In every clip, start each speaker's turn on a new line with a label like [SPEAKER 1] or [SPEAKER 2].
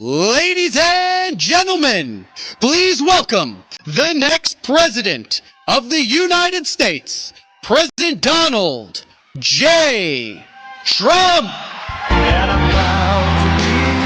[SPEAKER 1] Ladies and gentlemen, please welcome the next president of the United States, President Donald J. Trump. And I'm proud to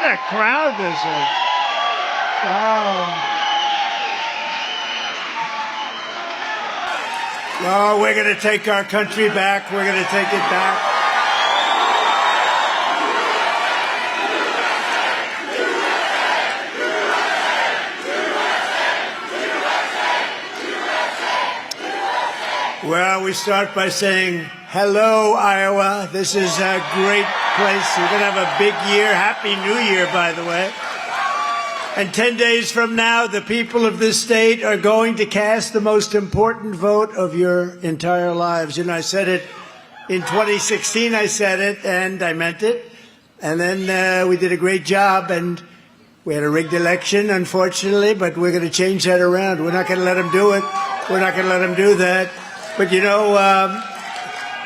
[SPEAKER 2] a crowd this is. Wow. Oh, we're going to take our country back. We're going to take it back. Well, we start by saying, hello, Iowa. This is a great place. We're going to have a big year. Happy New Year, by the way. And 10 days from now, the people of this state are going to cast the most important vote of your entire lives. You know, I said it in 2016, I said it, and I meant it. And then we did a great job, and we had a rigged election, unfortunately, but we're going to change that around. We're not going to let them do it. We're not going to let them do that. But, you know,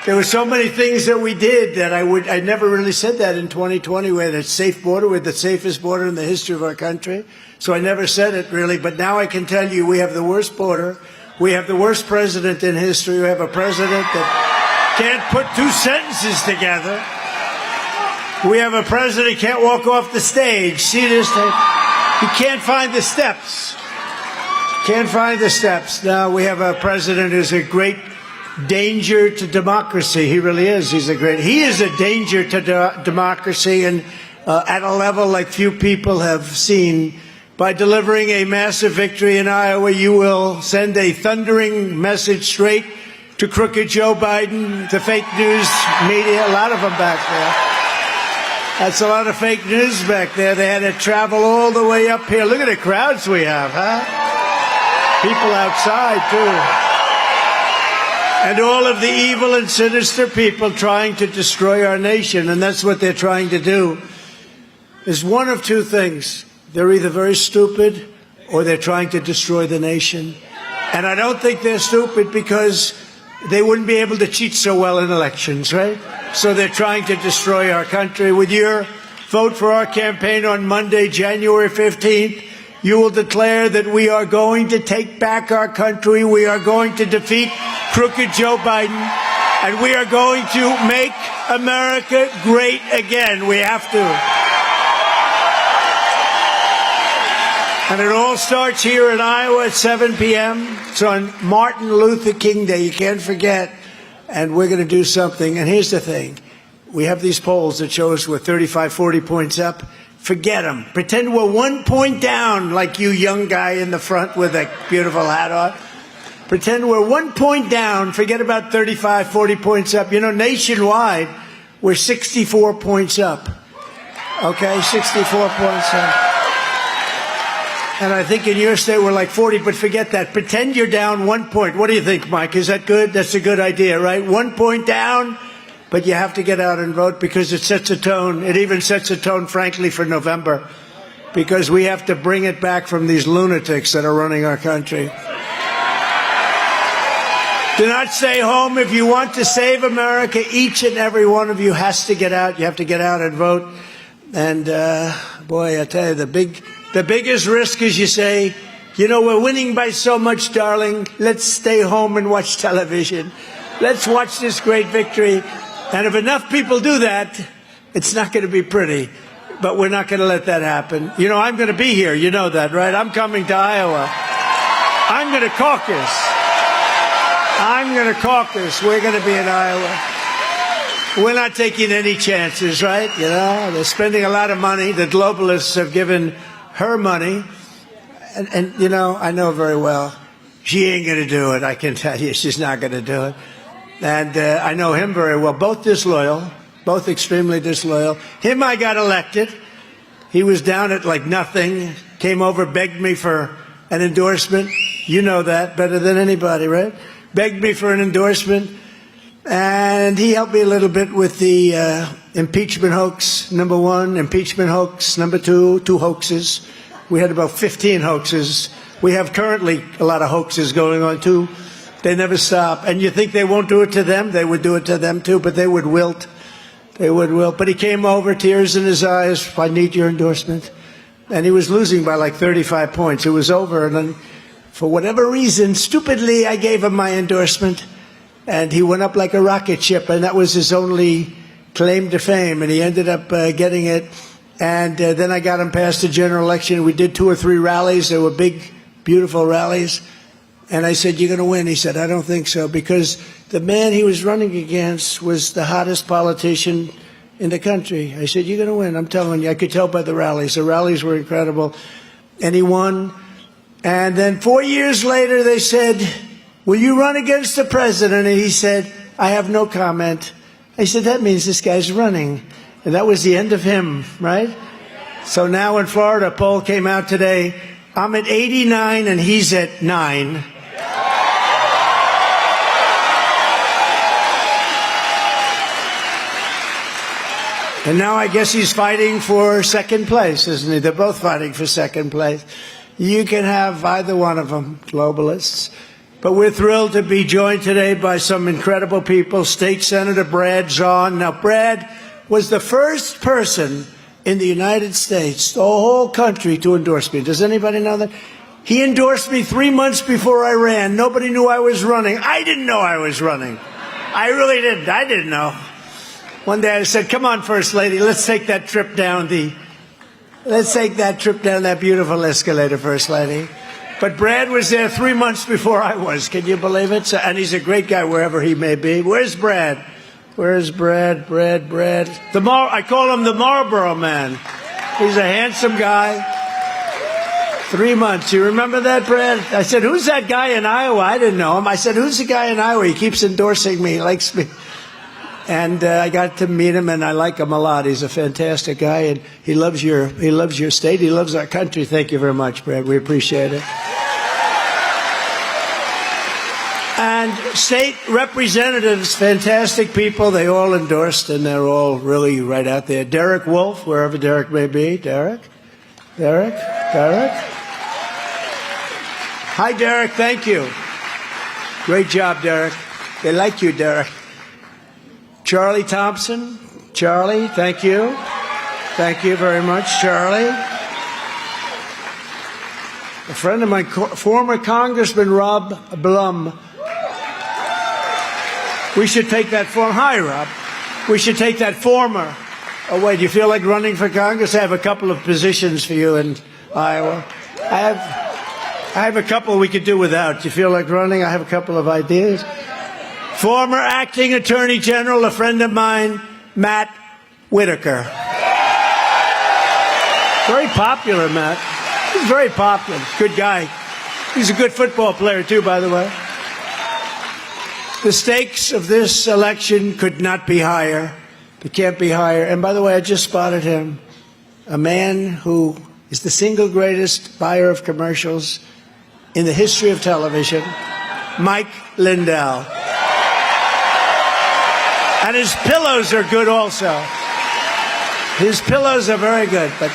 [SPEAKER 2] there were so many things that we did that I never really said that in 2020. We had a safe border. We had the safest border in the history of our country. So I never said it really. But now I can tell you we have the worst border. We have the worst president in history. We have a president that can't put two sentences together. We have a president who can't walk off the stage. See this thing? He can't find the steps. Can't find the steps. Now we have a president who's a great danger to democracy. He really is. He is a danger to democracy, and at a level like few people have seen. By delivering a massive victory in Iowa, you will send a thundering message straight to crooked Joe Biden, the fake news media, a lot of them back there. That's a lot of fake news back there. They had to travel all the way up here. Look at the crowds we have, huh? People outside, too. And all of the evil and sinister people trying to destroy our nation, and that's what they're trying to do. There's one of two things. They're either very stupid or they're trying to destroy the nation. And I don't think they're stupid because they wouldn't be able to cheat so well in elections, right? So they're trying to destroy our country. With your vote for our campaign on Monday, January 15th, you will declare that we are going to take back our country. We are going to defeat crooked Joe Biden. And we are going to make America great again. We have to. And it all starts here in Iowa at 7 p.m. It's on Martin Luther King Day. You can't forget. And we're going to do something. And here's the thing. We have these polls that show us we're 35, 40 points up. Forget them. Pretend we're 1 point down, like you young guy in the front with a beautiful hat on. Pretend we're 1 point down. Forget about 35, 40 points up. You know, nationwide, we're 64 points up. Okay, 64 points up. And I think in your state we're like 40, but forget that. Pretend you're down 1 point. What do you think, Mike? Is that good? That's a good idea, right? 1 point down. But you have to get out and vote because it sets a tone. It even sets a tone, frankly, for November, because we have to bring it back from these lunatics that are running our country. Do not stay home. If you want to save America, each and every one of you has to get out. You have to get out and vote. And, boy, I tell you, the biggest risk is you say, you know, we're winning by so much, darling. Let's stay home and watch television. Let's watch this great victory. And if enough people do that, it's not going to be pretty. But we're not going to let that happen. You know, I'm going to be here. You know that, right? I'm coming to Iowa. I'm going to caucus. I'm going to caucus. We're going to be in Iowa. We're not taking any chances, right? You know, they're spending a lot of money. The globalists have given her money. And you know, I know very well, she ain't going to do it. I can tell you, she's not going to do it. And I know him very well. Both disloyal, both extremely disloyal. Him, I got elected. He was down at like nothing, came over, begged me for an endorsement. You know that better than anybody, right? Begged me for an endorsement. And he helped me a little bit with the impeachment hoax, number one, impeachment hoax, number two hoaxes. We had about 15 hoaxes. We have currently a lot of hoaxes going on, too. They never stop. And you think they won't do it to them? They would do it to them, too, but they would wilt. They would wilt. But he came over, tears in his eyes. I need your endorsement. And he was losing by like 35 points. It was over. And then, for whatever reason, stupidly, I gave him my endorsement. And he went up like a rocket ship. And that was his only claim to fame. And he ended up getting it. And then I got him past the general election. We did 2 or 3 rallies. They were big, beautiful rallies. And I said, "You're going to win." He said, "I don't think so," because the man he was running against was the hottest politician in the country. I said, "You're going to win. I'm telling you." I could tell by the rallies. The rallies were incredible. And he won. And then 4 years later, they said, "Will you run against the president?" And he said, "I have no comment." I said, "That means this guy's running." And that was the end of him, right? So now in Florida, a poll came out today. I'm at 89 and he's at 9. And now I guess he's fighting for second place, isn't he? They're both fighting for second place. You can have either one of them, globalists. But we're thrilled to be joined today by some incredible people. State Senator Brad Zahn. Now, Brad was the first person in the United States, the whole country, to endorse me. Does anybody know that? He endorsed me 3 months before I ran. Nobody knew I was running. I didn't know I was running. I really didn't. I didn't know. One day I said, "Come on, First Lady, let's take that trip down that beautiful escalator, First Lady." But Brad was there 3 months before I was. Can you believe it? So, and he's a great guy wherever he may be. Where's Brad? Where's Brad? Brad. I call him the Marlboro Man. He's a handsome guy. 3 months. You remember that, Brad? I said, "Who's that guy in Iowa?" I didn't know him. I said, "Who's the guy in Iowa? He keeps endorsing me. He likes me." And I got to meet him, and I like him a lot. He's a fantastic guy, and he loves your state. He loves our country. Thank you very much, Brad. We appreciate it. And state representatives, fantastic people. They all endorsed, and they're all really right out there. Derek Wolf, wherever Derek may be. Derek. Hi, Derek. Thank you. Great job, Derek. They like you, Derek. Charlie Thompson. Charlie, thank you. Thank you very much, Charlie. A friend of mine, former Congressman Rob Blum. We should take that former. Hi, Rob. We should take that former. Oh, wait, do you feel like running for Congress? I have a couple of positions for you in Iowa. I have a couple we could do without. Do you feel like running? I have a couple of ideas. Former acting attorney general, a friend of mine, Matt Whitaker. Very popular, Matt. He's very popular. Good guy. He's a good football player, too, by the way. The stakes of this election could not be higher. They can't be higher. And by the way, I just spotted him. A man who is the single greatest buyer of commercials in the history of television, Mike Lindell. And his pillows are good also. His pillows are very good. But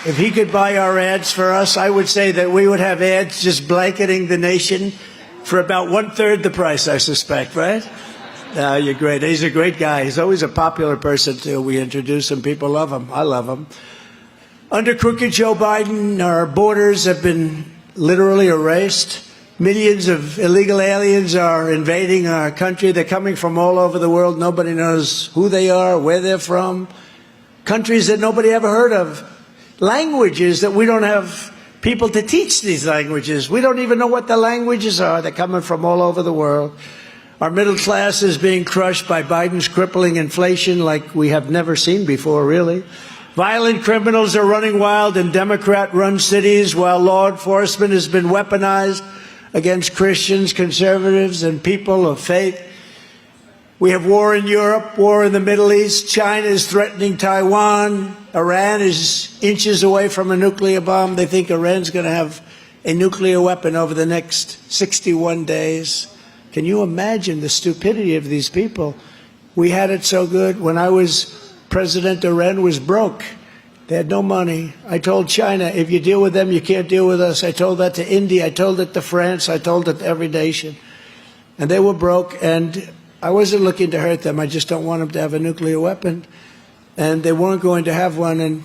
[SPEAKER 2] if he could buy our ads for us, I would say that we would have ads just blanketing the nation for about 1/3 the price, I suspect, right? You're great. He's a great guy. He's always a popular person, too. We introduce him. People love him. I love him. Under crooked Joe Biden, our borders have been literally erased. Millions of illegal aliens are invading our country. They're coming from all over the world. Nobody knows who they are, where they're from. Countries that nobody ever heard of. Languages that we don't have people to teach these languages. We don't even know what the languages are. They're coming from all over the world. Our middle class is being crushed by Biden's crippling inflation like we have never seen before, really. Violent criminals are running wild in Democrat-run cities while law enforcement has been weaponized against Christians, conservatives, and people of faith. We have war in Europe, war in the Middle East. China is threatening Taiwan. Iran is inches away from a nuclear bomb. They think Iran's going to have a nuclear weapon over the next 61 days. Can you imagine the stupidity of these people? We had it so good. When I was president, Iran was broke. They had no money. I told China, if you deal with them, you can't deal with us. I told that to India. I told it to France. I told it to every nation. And they were broke, and I wasn't looking to hurt them. I just don't want them to have a nuclear weapon. And they weren't going to have one. And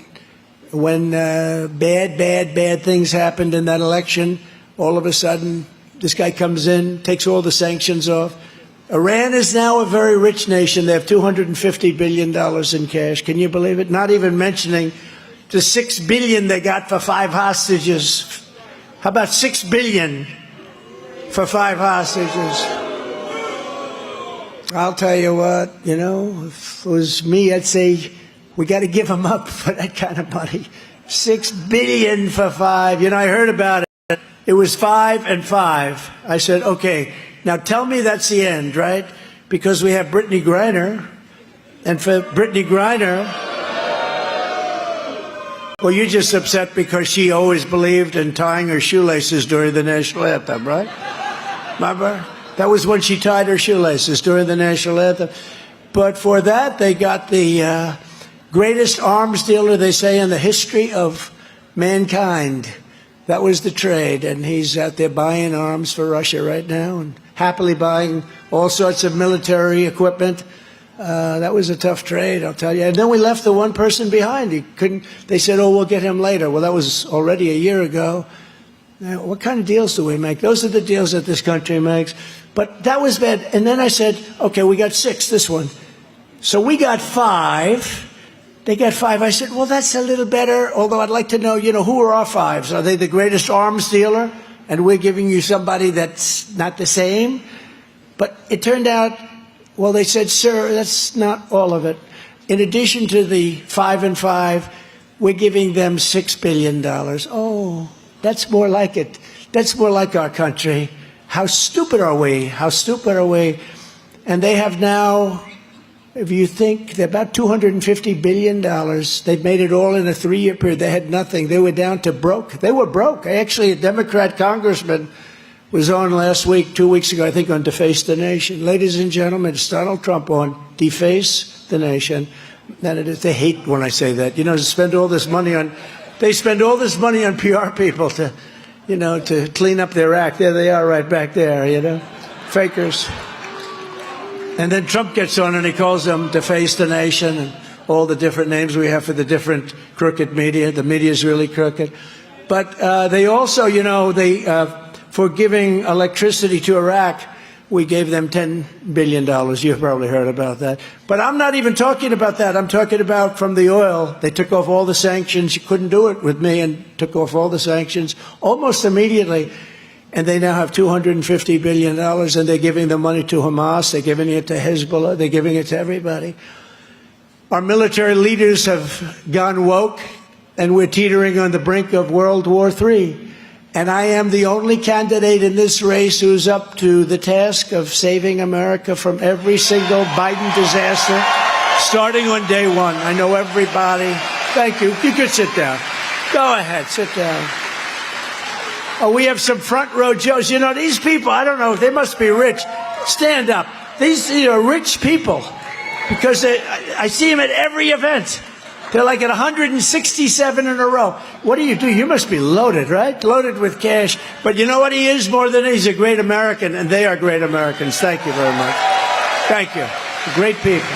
[SPEAKER 2] when bad things happened in that election, all of a sudden, this guy comes in, takes all the sanctions off, Iran is now a very rich nation. They have $250 billion in cash. Can you believe it? Not even mentioning the $6 billion they got for 5 hostages. How about $6 billion for 5 hostages? I'll tell you what, if it was me, I'd say we got to give them up for that kind of money. $6 billion for 5. I heard about it. It was 5 and 5. I said, okay, now tell me that's the end, right? Because we have Brittany Griner. And for Brittany Griner, well, you're just upset because she always believed in tying her shoelaces during the national anthem, right? Remember? That was when she tied her shoelaces during the national anthem. But for that, they got the greatest arms dealer, they say, in the history of mankind. That was the trade, and he's out there buying arms for Russia right now and happily buying all sorts of military equipment. That was a tough trade, I'll tell you. And then we left the one person behind. They said, oh, we'll get him later. Well, that was already a year ago. What kind of deals do we make? Those are the deals that this country makes. But that was bad. And then I said, okay, we got 6, this one. So we got 5. They got 5. I said, well, that's a little better, although I'd like to know, who are our 5s? Are they the greatest arms dealer? And we're giving you somebody that's not the same? But it turned out, well, they said, sir, that's not all of it. In addition to the 5 and 5, we're giving them $6 billion. Oh, that's more like it. That's more like our country. How stupid are we? How stupid are we? And they have now, if you think, they're about $250 billion. They've made it all in a 3-year period. They had nothing. They were down to broke. They were broke. Actually, a Democrat congressman was on last week, 2 weeks ago, I think, on Deface the Nation. Ladies and gentlemen, it's Donald Trump on Deface the Nation. And they hate when I say that. They spend all this money on PR people to clean up their act. There they are right back there, fakers. And then Trump gets on and he calls them Deface the Nation and all the different names we have for the different crooked media. The media is really crooked. But they also, for giving electricity to Iraq, we gave them $10 billion. You've probably heard about that. But I'm not even talking about that. I'm talking about from the oil. They took off all the sanctions. You couldn't do it with me, and took off all the sanctions almost immediately. And they now have $250 billion, and they're giving the money to Hamas. They're giving it to Hezbollah. They're giving it to everybody. Our military leaders have gone woke, and we're teetering on the brink of World War III. And I am the only candidate in this race who's up to the task of saving America from every single Biden disaster, starting on day 1. I know everybody. Thank you. You could sit down. Go ahead, sit down. Oh, we have some front row Joes. These people, I don't know, they must be rich. Stand up. These are rich people because I see them at every event. They're like at 167 in a row. What do? You must be loaded, right? Loaded with cash. But you know what he is more than he's a great American, and they are great Americans. Thank you very much. Thank you. Great people.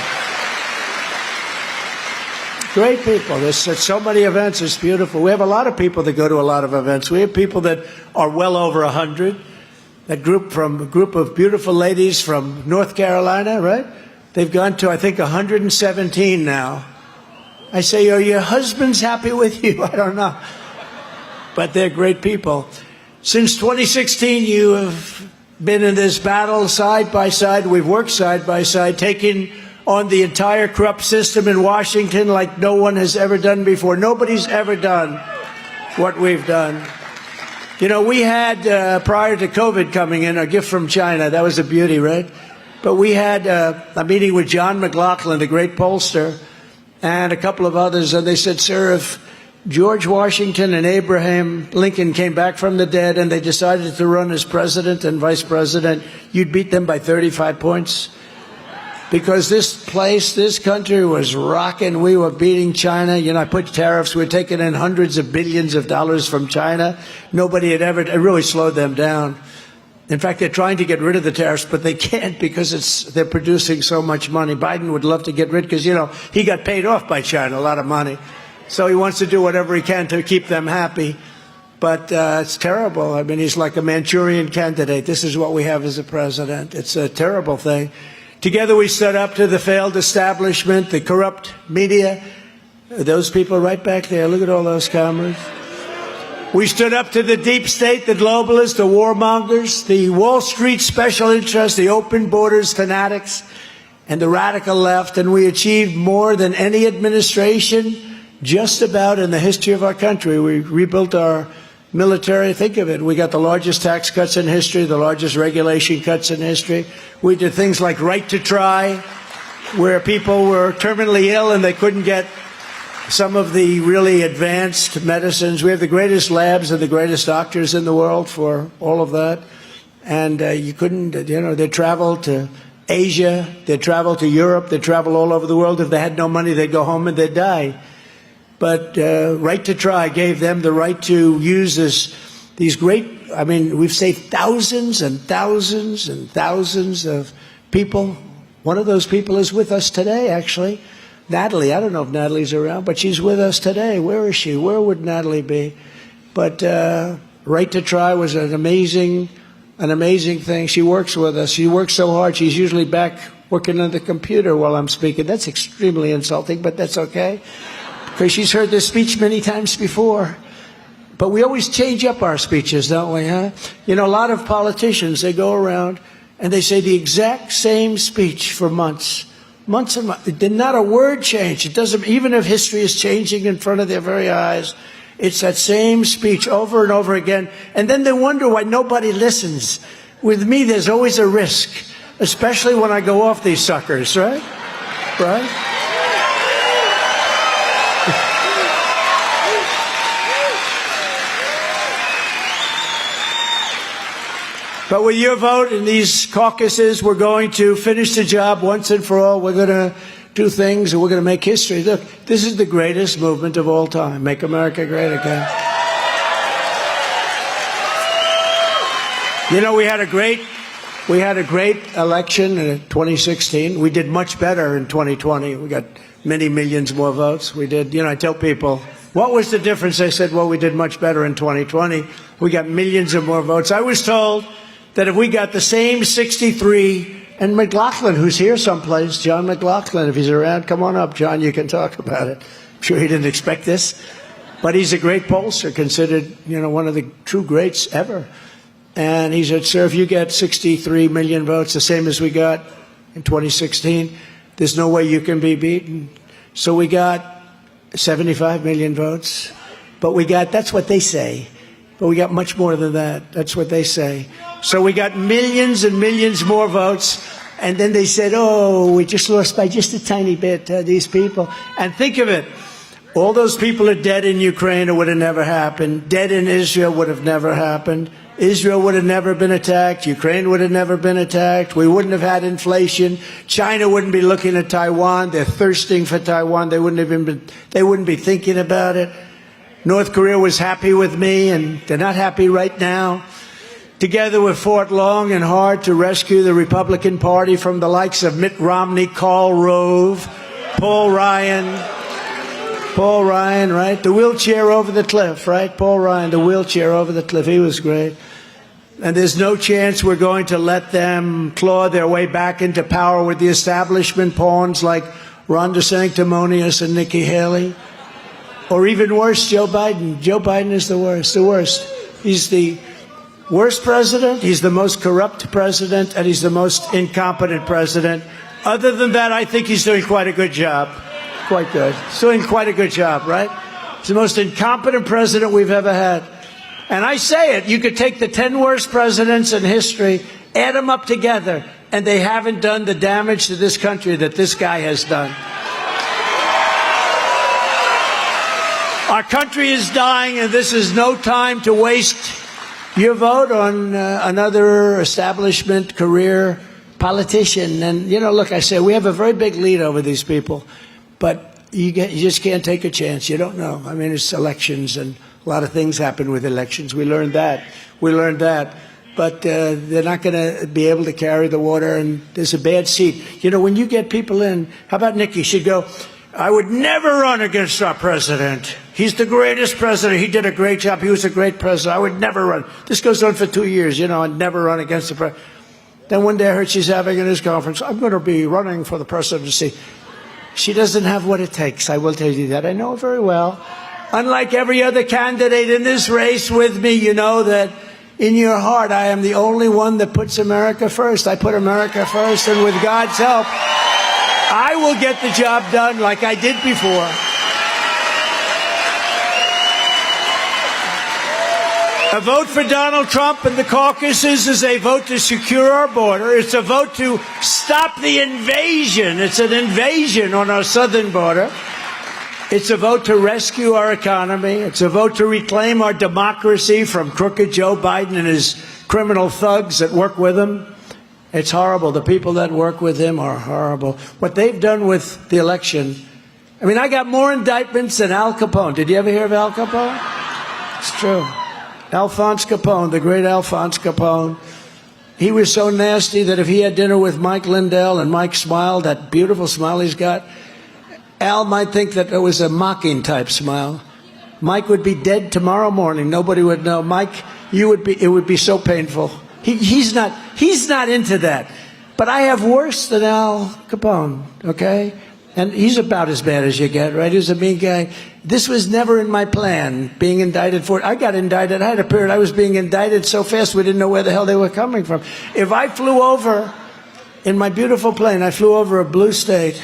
[SPEAKER 2] Great people. There's so many events. It's beautiful. We have a lot of people that go to a lot of events. We have people that are well over 100. A group of beautiful ladies from North Carolina, right? They've gone to, I think, 117 now. I say, are your husbands happy with you? I don't know. But they're great people. Since 2016, you have been in this battle side by side. We've worked side by side, taking on the entire corrupt system in Washington like no one has ever done before. Nobody's ever done what we've done. We had, prior to COVID coming in, a gift from China. That was a beauty, right? But we had a meeting with John McLaughlin, the great pollster, and a couple of others, and they said, sir, if George Washington and Abraham Lincoln came back from the dead and they decided to run as president and vice president, you'd beat them by 35 points. Because this country was rocking. We were beating China. I put tariffs. We're taking in hundreds of billions of dollars from China. Nobody had ever, it really slowed them down. In fact, they're trying to get rid of the tariffs, but they can't because they're producing so much money. Biden would love to get rid because, he got paid off by China, a lot of money. So he wants to do whatever he can to keep them happy. But it's terrible. I mean, he's like a Manchurian candidate. This is what we have as a president. It's a terrible thing. Together we stood up to the failed establishment, the corrupt media. Those people right back there, look at all those cameras. We stood up to the deep state, the globalists, the warmongers, the Wall Street special interests, the open borders fanatics, and the radical left, and we achieved more than any administration just about in the history of our country. We rebuilt our military. Think of it. We got the largest tax cuts in history, the largest regulation cuts in history. We did things like right to try, where people were terminally ill and they couldn't get some of the really advanced medicines. We have the greatest labs and the greatest doctors in the world for all of that. And you couldn't, they'd travel to Asia, they'd travel to Europe, they'd travel all over the world. If they had no money, they'd go home and they'd die. But right to try gave them the right to use these great, I mean, we've saved thousands and thousands and thousands of people. One of those people is with us today, actually. Natalie, I don't know if Natalie's around, but she's with us today. Where is she? Where would Natalie be? But right to try was an amazing thing. She works with us. She works so hard. She's usually back working on the computer while I'm speaking. That's extremely insulting, but that's okay, because she's heard this speech many times before. But we always change up our speeches, don't we, huh? A lot of politicians, they go around and they say the exact same speech for months. Months and months. Not a word change. It doesn't, even if history is changing in front of their very eyes, it's that same speech over and over again. And then they wonder why nobody listens. With me, there's always a risk, especially when I go off these suckers, right? Right? But with your vote in these caucuses, we're going to finish the job once and for all. We're going to do things and we're going to make history. Look, this is the greatest movement of all time. Make America great again. We had a great election in 2016. We did much better in 2020. We got many millions more votes. We did, I tell people, what was the difference? They said, well, we did much better in 2020. We got millions of more votes. I was told that if we got the same 63, and McLaughlin, who's here someplace, John McLaughlin, if he's around, come on up, John, you can talk about it. I'm sure he didn't expect this, but he's a great pollster, considered, one of the true greats ever. And he said, sir, if you get 63 million votes, the same as we got in 2016, there's no way you can be beaten. So we got 75 million votes, but that's what they say. But we got much more than that. That's what they say. So we got millions and millions more votes. And then they said, oh, we just lost by just a tiny bit, these people. And think of it. All those people are dead in Ukraine. It would have never happened. Dead in Israel would have never happened. Israel would have never been attacked. Ukraine would have never been attacked. We wouldn't have had inflation. China wouldn't be looking at Taiwan. They're thirsting for Taiwan. They wouldn't be thinking about it. North Korea was happy with me, and they're not happy right now. Together we fought long and hard to rescue the Republican Party from the likes of Mitt Romney, Karl Rove, Paul Ryan, right? The wheelchair over the cliff, right? Paul Ryan, the wheelchair over the cliff. He was great. And there's no chance we're going to let them claw their way back into power with the establishment pawns like Ron DeSanctimonious and Nikki Haley. Or even worse, Joe Biden. Joe Biden is the worst. He's the worst president, he's the most corrupt president, and he's the most incompetent president. Other than that, I think he's doing quite a good job. Quite good. He's doing quite a good job, right? He's the most incompetent president we've ever had. And I say it, you could take the 10 worst presidents in history, add them up together, and they haven't done the damage to this country that this guy has done. Our country is dying, and this is no time to waste your vote on another establishment career politician. And, look, I say we have a very big lead over these people, but you just can't take a chance. You don't know. I mean, it's elections, and a lot of things happen with elections. We learned that. But they're not going to be able to carry the water, and there's a bad seat. When you get people in, how about Nikki? She'd go, I would never run against our president. He's the greatest president. He did a great job. He was a great president. I would never run. This goes on for 2 years. I'd never run against the president. Then one day I heard she's having a news conference. I'm going to be running for the presidency. She doesn't have what it takes. I will tell you that. I know it very well. Unlike every other candidate in this race with me, you know that in your heart I am the only one that puts America first. I put America first, and with God's help, I will get the job done like I did before. A vote for Donald Trump and the caucuses is a vote to secure our border. It's a vote to stop the invasion. It's an invasion on our southern border. It's a vote to rescue our economy. It's a vote to reclaim our democracy from crooked Joe Biden and his criminal thugs that work with him. It's horrible. The people that work with him are horrible. What they've done with the election. I got more indictments than Al Capone. Did you ever hear of Al Capone? It's true. Alphonse Capone, the great Alphonse Capone. He was so nasty that if he had dinner with Mike Lindell and Mike smiled, that beautiful smile he's got, Al might think that it was a mocking type smile. Mike would be dead tomorrow morning. Nobody would know. Mike, it would be so painful. He's not into that. But I have worse than Al Capone, okay? And he's about as bad as you get, right? He was a mean guy. This was never in my plan, being indicted for it. I got indicted. I had a period I was being indicted so fast we didn't know where the hell they were coming from. If I flew over, in my beautiful plane, I flew over a blue state,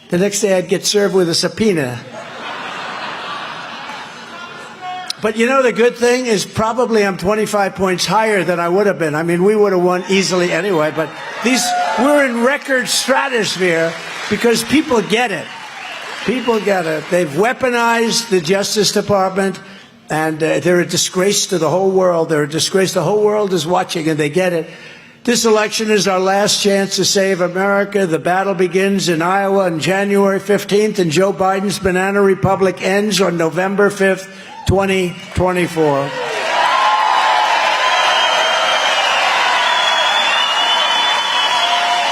[SPEAKER 2] the next day I'd get served with a subpoena. But the good thing is probably I'm 25 points higher than I would have been. We would have won easily anyway, but we're in record stratosphere because people get it. People get it. They've weaponized the Justice Department, and they're a disgrace to the whole world. They're a disgrace. The whole world is watching, and they get it. This election is our last chance to save America. The battle begins in Iowa on January 15th, and Joe Biden's banana republic ends on November 5th, 2024.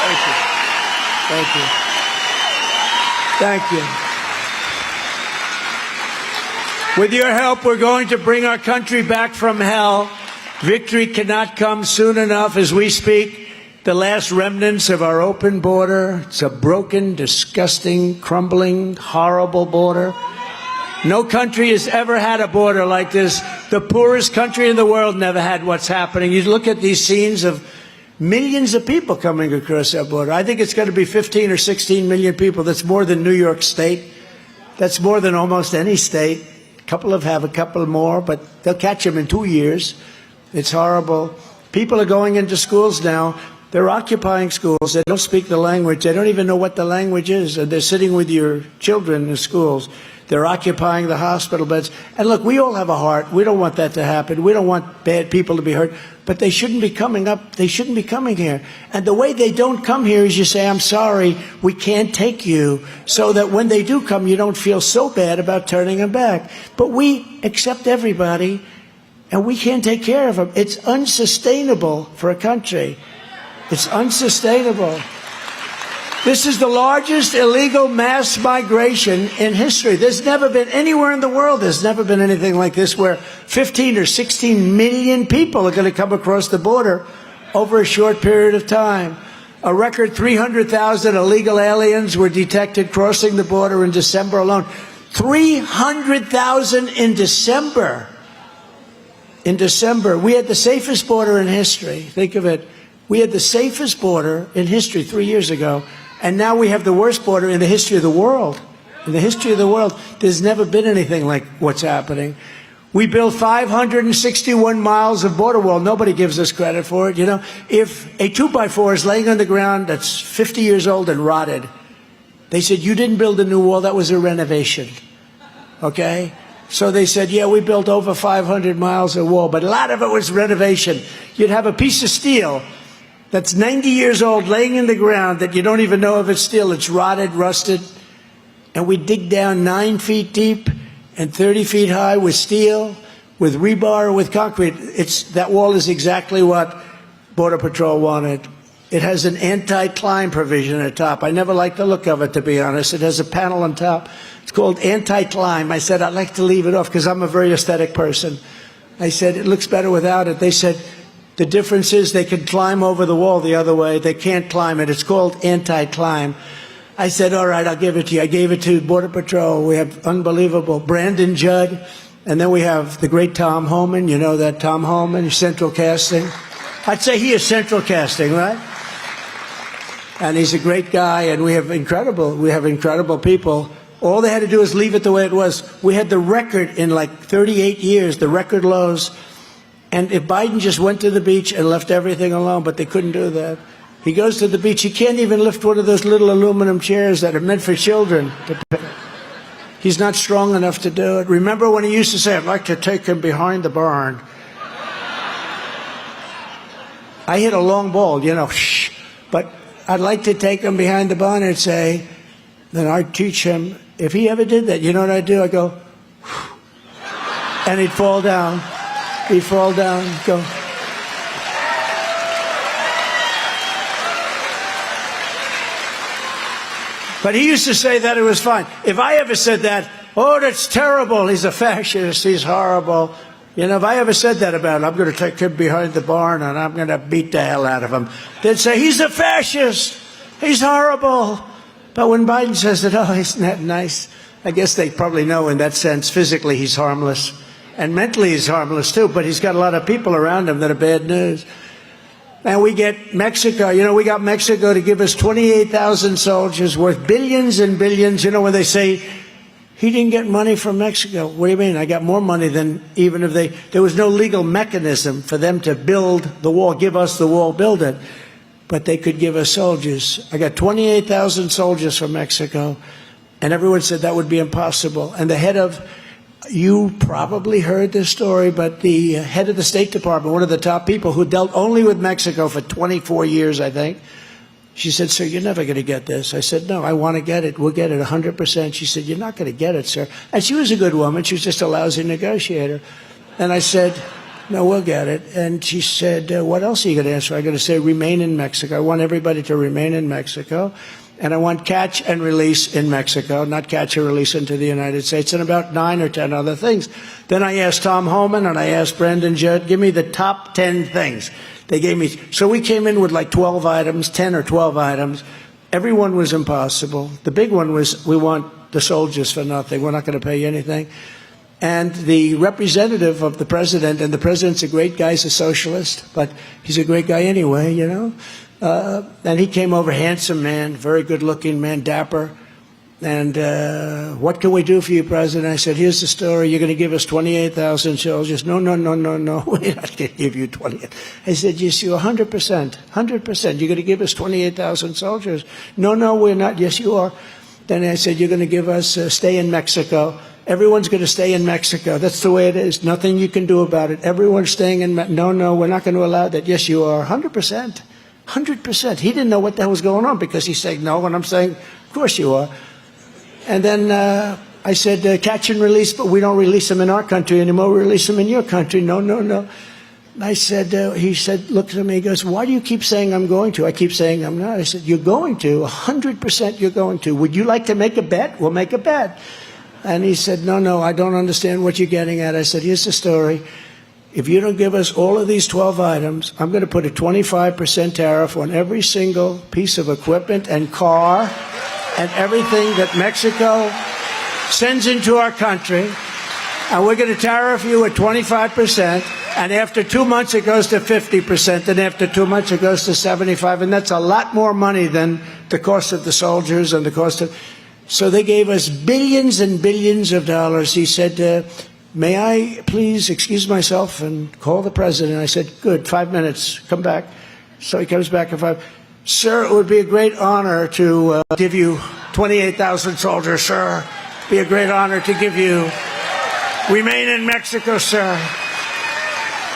[SPEAKER 2] Thank you. Thank you. Thank you. With your help, we're going to bring our country back from hell. Victory cannot come soon enough as we speak. The last remnants of our open border. It's a broken, disgusting, crumbling, horrible border. No country has ever had a border like this. The poorest country in the world never had what's happening. You look at these scenes of millions of people coming across that border. I think it's going to be 15 or 16 million people. That's more than New York State. That's more than almost any state. A couple have a couple more, but they'll catch them in 2 years. It's horrible. People are going into schools now. They're occupying schools. They don't speak the language. They don't even know what the language is. And they're sitting with your children in schools. They're occupying the hospital beds. And look, we all have a heart. We don't want that to happen. We don't want bad people to be hurt. But they shouldn't be coming up. They shouldn't be coming here. And the way they don't come here is you say, I'm sorry, we can't take you. So that when they do come, you don't feel so bad about turning them back. But we accept everybody, and we can't take care of them. It's unsustainable for a country. It's unsustainable. This is the largest illegal mass migration in history. There's never been anywhere in the world, there's never been anything like this where 15 or 16 million people are going to come across the border over a short period of time. A record 300,000 illegal aliens were detected crossing the border in December alone. 300,000 in December. In December, we had the safest border in history. Think of it. We had the safest border in history 3 years ago. And now we have the worst border in the history of the world. In the history of the world, there's never been anything like what's happening. We built 561 miles of border wall. Nobody gives us credit for it. If a 2x4 is laying on the ground that's 50 years old and rotted, they said, you didn't build a new wall, that was a renovation. Okay? So they said, yeah, we built over 500 miles of wall, but a lot of it was renovation. You'd have a piece of steel that's 90 years old laying in the ground that you don't even know if it's steel. It's rotted, rusted. And we dig down 9 feet deep and 30 feet high with steel, with rebar, with concrete. That wall is exactly what Border Patrol wanted. It has an anti-climb provision at the top. I never liked the look of it, to be honest. It has a panel on top. It's called anti-climb. I said, I'd like to leave it off because I'm a very aesthetic person. I said, it looks better without it. They said, the difference is they can climb over the wall the other way. They can't climb it. It's called anti-climb. I said, all right, I'll give it to you. I gave it to Border Patrol. We have unbelievable Brandon Judd. And then we have the great Tom Homan. You know that Tom Homan, Central Casting. I'd say he is Central Casting, right? And he's a great guy, and we have incredible people. All they had to do is leave it the way it was. We had the record in like 38 years, the record lows. And if Biden just went to the beach and left everything alone, but they couldn't do that. He goes to the beach, he can't even lift one of those little aluminum chairs that are meant for children. He's not strong enough to do it. Remember when he used to say, I'd like to take him behind the barn. I hit a long ball, you know, but I'd like to take him behind the barn and say, then I'd teach him. If he ever did that, you know what I'd do? I'd go, and he'd fall down. He'd fall down, go. But he used to say that it was fine. If I ever said that, oh, that's terrible, he's a fascist, he's horrible. You know, if I ever said that about him, I'm going to take him behind the barn and I'm going to beat the hell out of him. They'd say, he's a fascist, he's horrible. But when Biden says that, oh, isn't that nice? I guess they probably know in that sense, physically he's harmless. And mentally he's harmless too, but he's got a lot of people around him that are bad news. And we get Mexico. You know, we got Mexico to give us 28,000 soldiers worth billions and billions. You know, when they say, he didn't get money from Mexico. What do you mean? I got more money than even if there was no legal mechanism for them to build the wall, give us the wall, build it. But they could give us soldiers. I got 28,000 soldiers from Mexico. And everyone said that would be impossible. And the head of, you probably heard this story, but the head of the State Department, one of the top people who dealt only with Mexico for 24 years, I think, she said, sir, you're never going to get this. I said, no, I want to get it. We'll get it 100%. She said, you're not going to get it, sir. And she was a good woman. She was just a lousy negotiator. And I said, no, we'll get it. And she said, what else are you going to answer? I'm going to say, remain in Mexico. I want everybody to remain in Mexico. And I want catch and release in Mexico, not catch and release into the United States, and about 9 or 10 other things. Then I asked Tom Homan and I asked Brandon Judd, give me the top 10 things. They gave me, so we came in with like 12 items, 10 or 12 items. Every one was impossible. The big one was, we want the soldiers for nothing. We're not going to pay you anything. And the representative of the president, and the president's a great guy, he's a socialist, but he's a great guy anyway, you know. And he came over, handsome man, very good-looking man, dapper. And what can we do for you, President? I said, here's the story. You're going to give us 28,000 soldiers. No. We're not going to give you 28. I said, yes, you 100%. 100%. You're going to give us 28,000 soldiers. No, we're not. Yes, you are. Then I said, you're going to give us stay in Mexico. Everyone's going to stay in Mexico. That's the way it is. Nothing you can do about it. Everyone's staying in Mexico. No, we're not going to allow that. Yes, you are. 100%. 100%. He didn't know what the hell was going on because he's saying no, and I'm saying, of course you are. And then I said, catch and release, but we don't release them in our country anymore. We release them in your country. No. I said, he said, looked at me, he goes, why do you keep saying I'm going to? I keep saying I'm not. I said, you're going to. 100% you're going to. Would you like to make a bet? We'll make a bet. And he said, no, I don't understand what you're getting at. I said, here's the story. If you don't give us all of these 12 items, I'm going to put a 25% tariff on every single piece of equipment and car and everything that Mexico sends into our country. And we're going to tariff you at 25%. And after 2 months, it goes to 50%. And after 2 months, it goes to 75%. And that's a lot more money than the cost of the soldiers and the cost of... So they gave us billions and billions of dollars. He said... may I please excuse myself and call the president? I said, good, 5 minutes, come back. So he comes back in 5. Sir, it would be a great honor to give you 28,000 soldiers, sir. It'd be a great honor to give you, remain in Mexico, sir.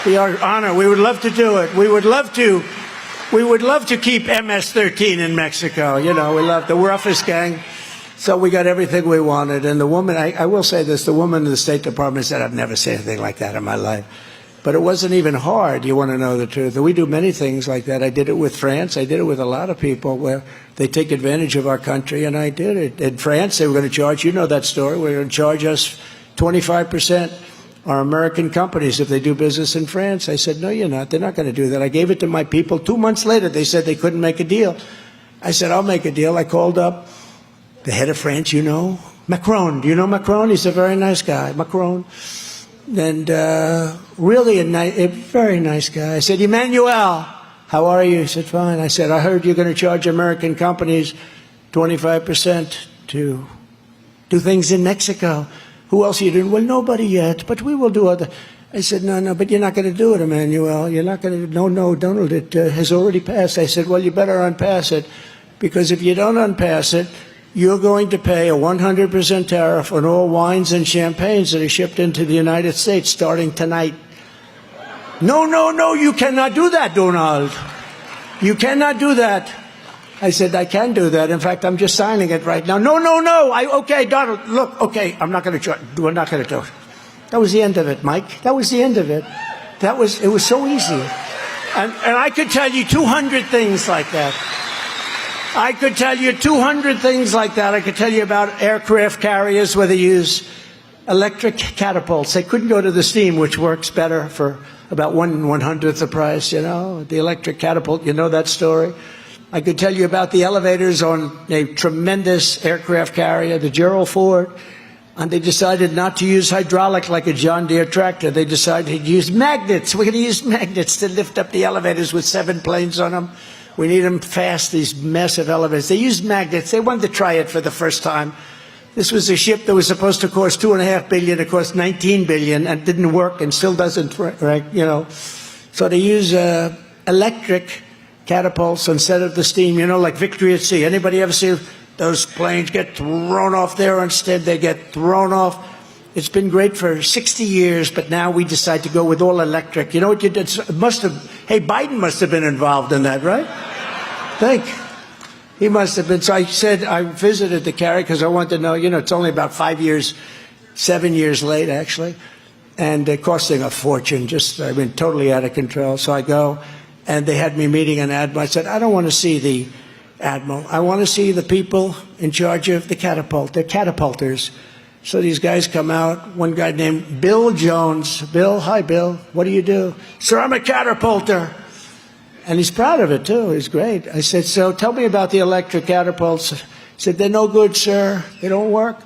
[SPEAKER 2] Be our honor. We would love to do it. We would love to keep MS-13 in Mexico. You know, we love the roughest gang. So we got everything we wanted. And the woman, I will say this, the woman in the State Department said, I've never seen anything like that in my life. But it wasn't even hard, you want to know the truth. We do many things like that. I did it with France. I did it with a lot of people where they take advantage of our country, and I did it. In France, they were going to charge, you know that story, they were going to charge us 25%, our American companies, if they do business in France. I said, no, you're not. They're not going to do that. I gave it to my people. 2 months later, they said they couldn't make a deal. I said, I'll make a deal. I called up the head of France, you know, Macron. Do you know Macron? He's a very nice guy, Macron. And really a very nice guy. I said, Emmanuel, how are you? He said, fine. I said, I heard you're going to charge American companies 25% to do things in Mexico. Who else are you doing? Well, nobody yet, but we will do other. I said, no, but you're not going to do it, Emmanuel. You're not going to, no, Donald, it has already passed. I said, well, you better unpass it, because if you don't unpass it, you're going to pay a 100% tariff on all wines and champagnes that are shipped into the United States starting tonight. No, you cannot do that, Donald. You cannot do that. I said, I can do that. In fact, I'm just signing it right now. No. Okay, Donald, look, okay, I'm not going to we're not going to do it. That was the end of it, Mike. That was the end of it. It was so easy. And I could tell you 200 things like that. I could tell you 200 things like that. I could tell you about aircraft carriers where they use electric catapults. They couldn't go to the steam, which works better for about 1/100th the price, you know, the electric catapult. You know that story. I could tell you about the elevators on a tremendous aircraft carrier, the Gerald Ford, and they decided not to use hydraulic like a John Deere tractor. They decided to use magnets. We're going to use magnets to lift up the elevators with 7 planes on them. We need them fast, these massive elevators. They used magnets. They wanted to try it for the first time. This was a ship that was supposed to cost $2.5 billion. It cost $19 billion and didn't work and still doesn't, right? You know, so they use electric catapults instead of the steam, you know, like Victory at Sea. Anybody ever see those planes get thrown off there? Instead, they get thrown off. It's been great for 60 years, but now we decide to go with all electric. You know what you did? Hey, Biden must have been involved in that, right? He must have been. So I said, I visited the carrier because I wanted to know, you know, it's only about 7 years late, actually, and costing a fortune, totally out of control. So I go, and they had me meeting an admiral. I said, I don't want to see the admiral. I want to see the people in charge of the catapult. They're catapulters. So these guys come out, one guy named Bill Jones. Bill, hi, Bill. What do you do? Sir, I'm a catapulter. And he's proud of it, too. He's great. I said, so tell me about the electric catapults. He said, they're no good, sir. They don't work.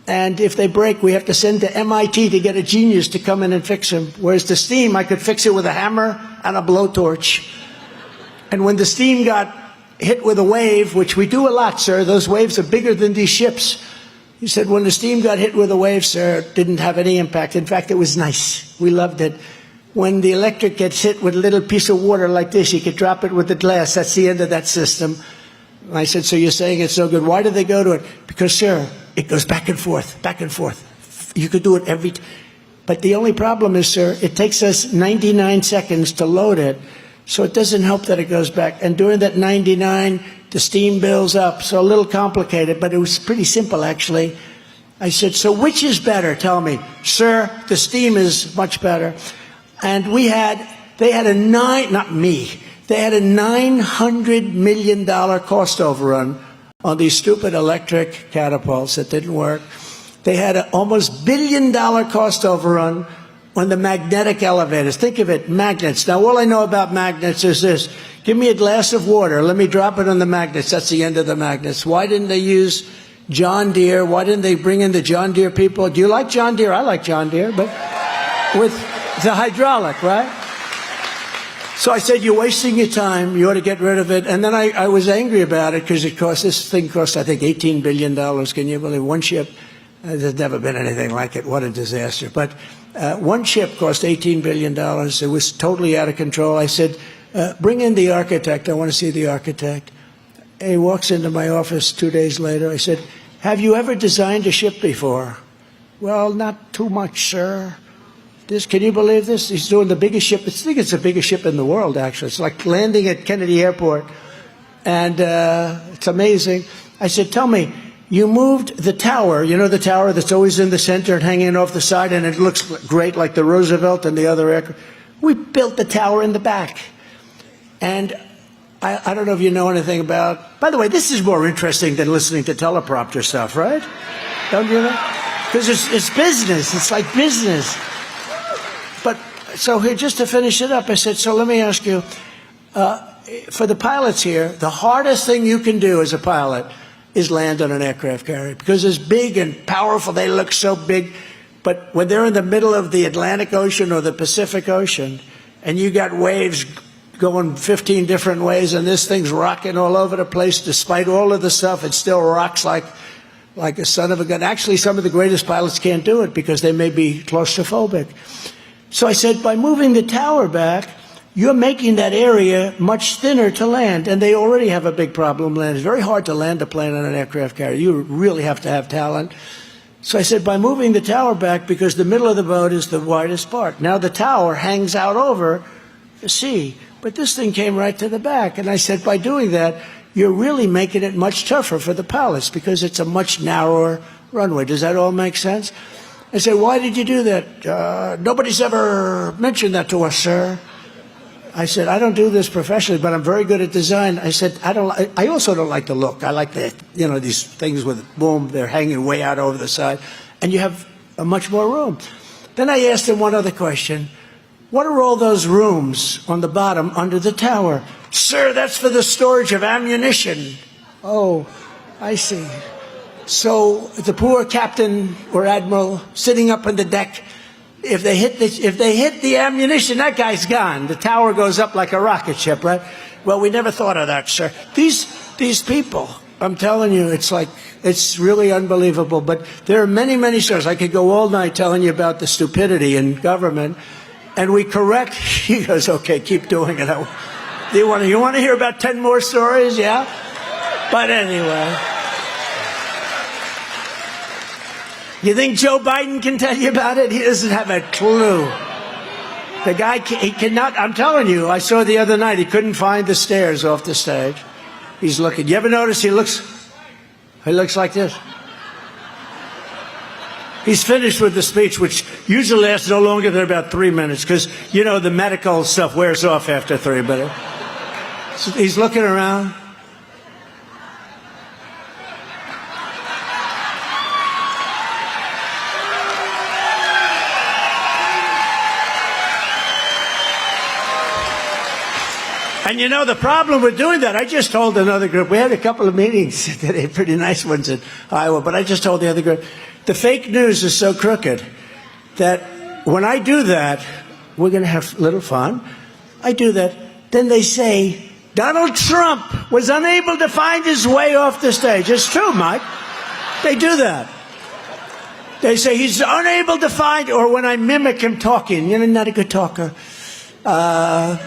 [SPEAKER 2] And if they break, we have to send to MIT to get a genius to come in and fix them. Whereas the steam, I could fix it with a hammer and a blowtorch. And when the steam got hit with a wave, which we do a lot, sir, those waves are bigger than these ships. He said, when the steam got hit with a wave, sir, it didn't have any impact. In fact, it was nice. We loved it. When the electric gets hit with a little piece of water like this, you could drop it with the glass. That's the end of that system. And I said, so you're saying it's so good. Why do they go to it? Because, sir, it goes back and forth, back and forth. You could do it every time. But the only problem is, sir, it takes us 99 seconds to load it. So it doesn't help that it goes back. And during that 99, the steam builds up. So a little complicated, but it was pretty simple, actually. I said, so which is better? Tell me. Sir, the steam is much better. And they had a $900 million cost overrun on these stupid electric catapults that didn't work. They had an almost $1 billion cost overrun on the magnetic elevators. Think of it, magnets. Now, all I know about magnets is this. Give me a glass of water. Let me drop it on the magnets. That's the end of the magnets. Why didn't they use John Deere? Why didn't they bring in the John Deere people? Do you like John Deere? I like John Deere, but with the hydraulic, right? So I said, you're wasting your time. You ought to get rid of it. And then I was angry about it because this thing cost, I think, $18 billion. Can you believe one ship? There's never been anything like it. What a disaster. But one ship cost $18 billion. It was totally out of control. I said, bring in the architect. I want to see the architect. He walks into my office 2 days later. I said, have you ever designed a ship before? Well, not too much, sir. Can you believe this? He's doing the biggest ship. I think it's the biggest ship in the world, actually. It's like landing at Kennedy Airport. And it's amazing. I said, tell me, You moved the tower, you know the tower that's always in the center and hanging off the side, and it looks great like the Roosevelt and the other aircraft. We built the tower in the back. And I don't know if you know anything about, by the way, this is more interesting than listening to teleprompter stuff, right? Don't you know? Because it's business, it's like business. But, so here, just to finish it up, I said, so let me ask you, for the pilots here, the hardest thing you can do as a pilot is land on an aircraft carrier, because it's big and powerful, they look so big, but when they're in the middle of the Atlantic Ocean or the Pacific Ocean, and you got waves going 15 different ways, and this thing's rocking all over the place, despite all of the stuff, it still rocks like a son of a gun. Actually, some of the greatest pilots can't do it because they may be claustrophobic. So I said, by moving the tower back, you're making that area much thinner to land, and they already have a big problem landing. It's very hard to land a plane on an aircraft carrier. You really have to have talent. So I said, by moving the tower back, because the middle of the boat is the widest part. Now the tower hangs out over the sea, but this thing came right to the back. And I said, by doing that, you're really making it much tougher for the pilots because it's a much narrower runway. Does that all make sense? I said, why did you do that? Nobody's ever mentioned that to us, sir. I said, I don't do this professionally, but I'm very good at design. I said, I also don't like the look. I like the, you know, these things with boom, they're hanging way out over the side, and you have a much more room. Then I asked him one other question. What are all those rooms on the bottom under the tower? Sir, that's for the storage of ammunition. Oh, I see. So the poor captain or admiral sitting up on the deck, if they hit the ammunition, that guy's gone. The tower goes up like a rocket ship, right? Well, we never thought of that, sir. These people, I'm telling you, it's really unbelievable. But there are many, many stories. I could go all night telling you about the stupidity in government. And we correct. He goes, okay, keep doing it. You want to hear about 10 more stories? Yeah? But anyway. You think Joe Biden can tell you about it? He doesn't have a clue. The guy, he cannot, I'm telling you, I saw the other night, he couldn't find the stairs off the stage. He's looking. You ever notice he looks like this? He's finished with the speech, which usually lasts no longer than about 3 minutes, because, you know, the medical stuff wears off after 3 minutes. So he's looking around. And you know, the problem with doing that, I just told another group, we had a couple of meetings today, pretty nice ones in Iowa, but I just told the other group, the fake news is so crooked that when I do that, we're going to have a little fun. I do that, then they say, Donald Trump was unable to find his way off the stage. It's true, Mike. They do that. They say he's unable to find, or when I mimic him talking, you know, not a good talker.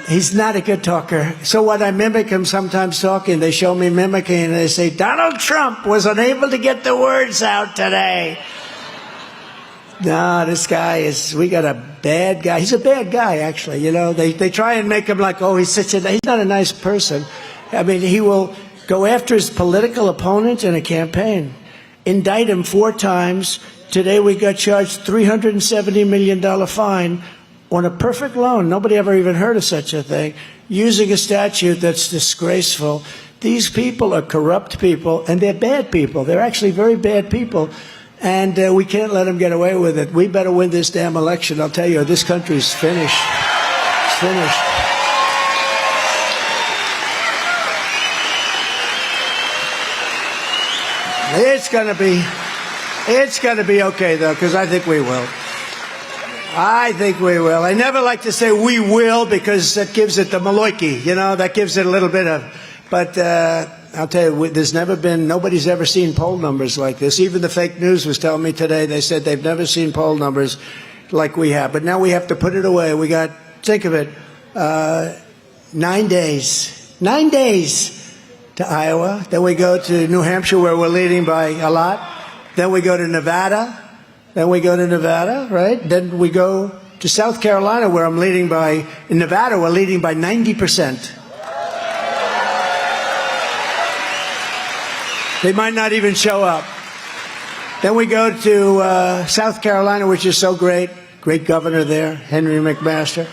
[SPEAKER 2] He's not a good talker. So when I mimic him sometimes talking, they show me mimicking, and they say, Donald Trump was unable to get the words out today. No, this guy we got a bad guy. He's a bad guy, actually. You know, they try and make him like, oh, he's not a nice person. I mean, he will go after his political opponent in a campaign, indict him 4 times. Today we got charged $370 million fine on a perfect loan. Nobody ever even heard of such a thing, using a statute that's disgraceful. These people are corrupt people, and they're bad people. They're actually very bad people, and we can't let them get away with it. We better win this damn election. I'll tell you, this country's finished. It's finished. It's gonna be okay, though, because I think we will. I think we will. I never like to say we will because that gives it the maloiki, you know, that gives it a little bit of, but I'll tell you, nobody's ever seen poll numbers like this. Even the fake news was telling me today, they said they've never seen poll numbers like we have. But now we have to put it away. We got, think of it, 9 days. 9 days to Iowa. Then we go to New Hampshire, where we're leading by a lot. Then we go to Nevada. Right? Then we go to South Carolina, where I'm leading by, in Nevada, we're leading by 90%. They might not even show up. Then we go to South Carolina, which is so great. Great governor there, Henry McMaster.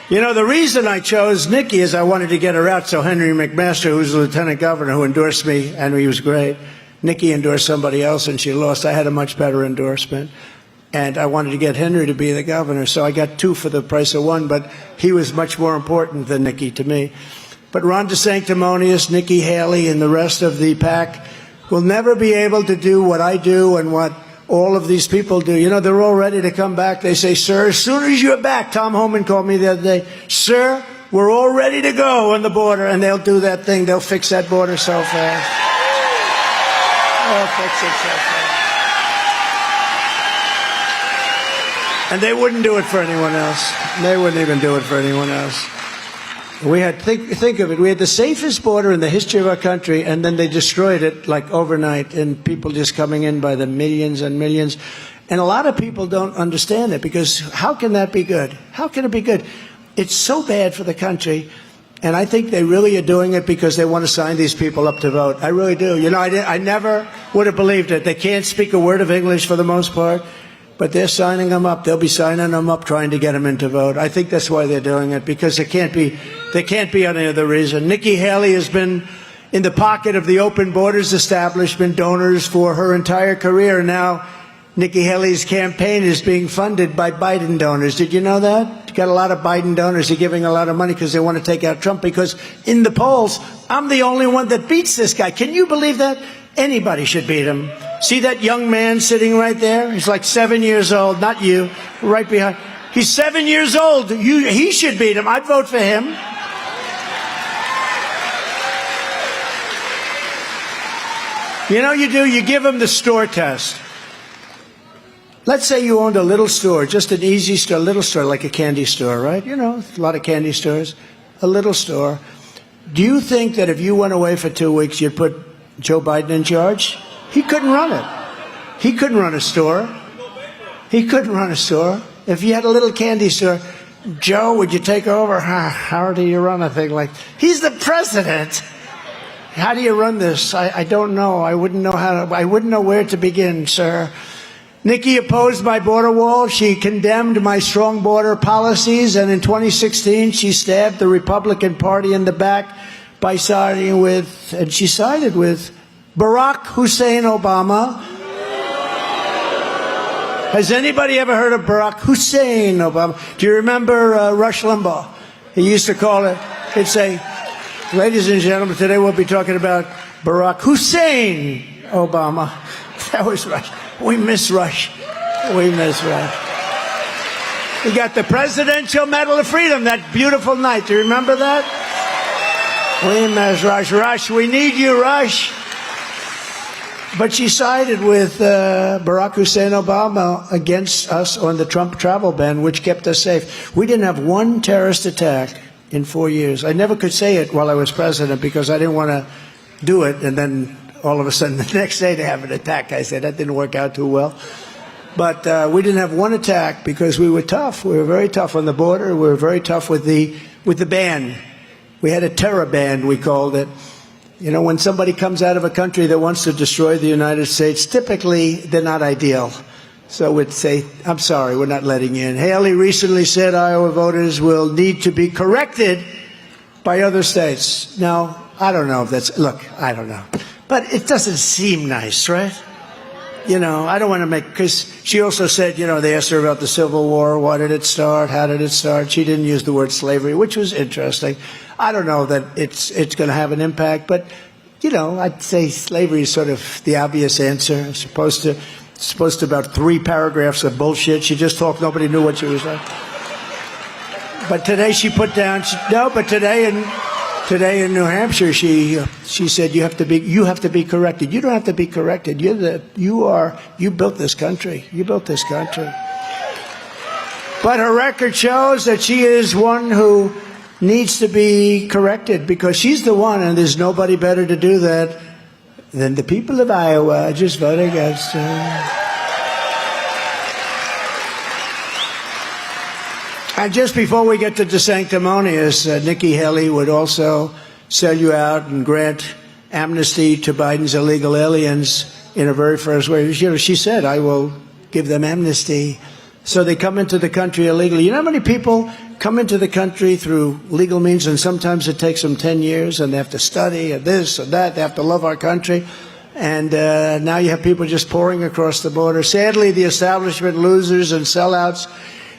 [SPEAKER 2] You know, the reason I chose Nikki is I wanted to get her out so Henry McMaster, who's the lieutenant governor, who endorsed me, and he was great. Nikki endorsed somebody else, and she lost. I had a much better endorsement. And I wanted to get Henry to be the governor, so I got two for the price of one, but he was much more important than Nikki to me. But Ron DeSanctimonious, Nikki Haley, and the rest of the pack will never be able to do what I do and what all of these people do. You know, they're all ready to come back. They say, sir, as soon as you're back, Tom Homan called me the other day, sir, we're all ready to go on the border. And they'll do that thing. They'll fix that border so fast. They'll fix it so fast. And they wouldn't do it for anyone else. They wouldn't even do it for anyone else. We had, think of it, we had the safest border in the history of our country, and then they destroyed it like overnight, and people just coming in by the millions and millions. And a lot of people don't understand it, because how can that be good? How can it be good? It's so bad for the country, and I think they really are doing it because they want to sign these people up to vote. I really do. You know, I never would have believed it. They can't speak a word of English for the most part. But they're signing them up. They'll be signing them up, trying to get them in to vote. I think that's why they're doing it, because there can't be any other reason. Nikki Haley has been in the pocket of the open borders establishment donors for her entire career. Now, Nikki Haley's campaign is being funded by Biden donors. Did you know that? Got a lot of Biden donors. They're giving a lot of money because they want to take out Trump, because in the polls, I'm the only one that beats this guy. Can you believe that? Anybody should beat him. See that young man sitting right there? He's like 7 years old, not you, right behind. He's 7 years old. He should beat him. I'd vote for him. You know, you do, you give him the store test. Let's say you owned a little store, just an easy store, a little store, like a candy store, right? You know, a lot of candy stores, a little store. Do you think that if you went away for 2 weeks, you'd put Joe Biden in charge? He couldn't run it. He couldn't run a store. He couldn't run a store. If you had a little candy store, Joe, would you take over? How do you run a thing like that? He's the president. How do you run this? I don't know. I wouldn't know I wouldn't know where to begin, sir. Nikki opposed my border wall. She condemned my strong border policies. And in 2016, she stabbed the Republican Party in the back by siding with, and she sided with, Barack Hussein Obama. Has anybody ever heard of Barack Hussein Obama? Do you remember Rush Limbaugh? He used to call it, he'd say, ladies and gentlemen, today we'll be talking about Barack Hussein Obama. That was Rush. We miss Rush. We miss Rush. We got the Presidential Medal of Freedom that beautiful night. Do you remember that? We miss Rush. Rush, we need you, Rush. But she sided with Barack Hussein Obama against us on the Trump travel ban, which kept us safe. We didn't have one terrorist attack in 4 years. I never could say it while I was president because I didn't want to do it, and then all of a sudden the next day they have an attack. I said that didn't work out too well. But we didn't have one attack because we were tough. We were very tough on the border. We were very tough with the ban. We had a terror ban, we called it. You know, when somebody comes out of a country that wants to destroy the United States, typically they're not ideal. So we'd say, I'm sorry, we're not letting you in. Haley recently said Iowa voters will need to be corrected by other states. Now, I don't know if that's, look, I don't know. But it doesn't seem nice, right? You know, I don't want to make, because she also said, you know, they asked her about the Civil War. Why did it start? How did it start? She didn't use the word slavery, which was interesting. I don't know that it's going to have an impact, but, you know, I'd say slavery is sort of the obvious answer. It's supposed to about 3 paragraphs of bullshit. She just talked. Nobody knew what she was saying. But today she put down, today in New Hampshire, she said you have to be corrected. You don't have to be corrected. You built this country. You built this country. But her record shows that she is one who needs to be corrected because she's the one, and there's nobody better to do that than the people of Iowa. Just vote against her. And just before we get to DeSanctimonious, Nikki Haley would also sell you out and grant amnesty to Biden's illegal aliens in her very first way. She said, I will give them amnesty. So they come into the country illegally. You know how many people come into the country through legal means, and sometimes it takes them 10 years, and they have to study, and this and that. They have to love our country. And now you have people just pouring across the border. Sadly, the establishment losers and sellouts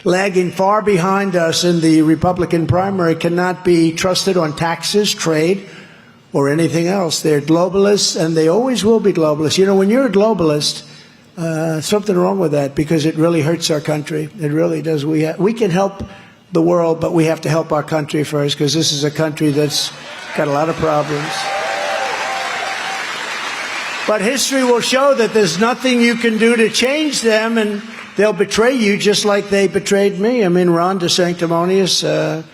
[SPEAKER 2] lagging far behind us in the Republican primary cannot be trusted on taxes, trade, or anything else. They're globalists, and they always will be globalists. You know, when you're a globalist, something wrong with that, because it really hurts our country. It really does. We can help the world, but we have to help our country first, because this is a country that's got a lot of problems. But history will show that there's nothing you can do to change them, and they'll betray you just like they betrayed me. I mean, Ron DeSanctimonious,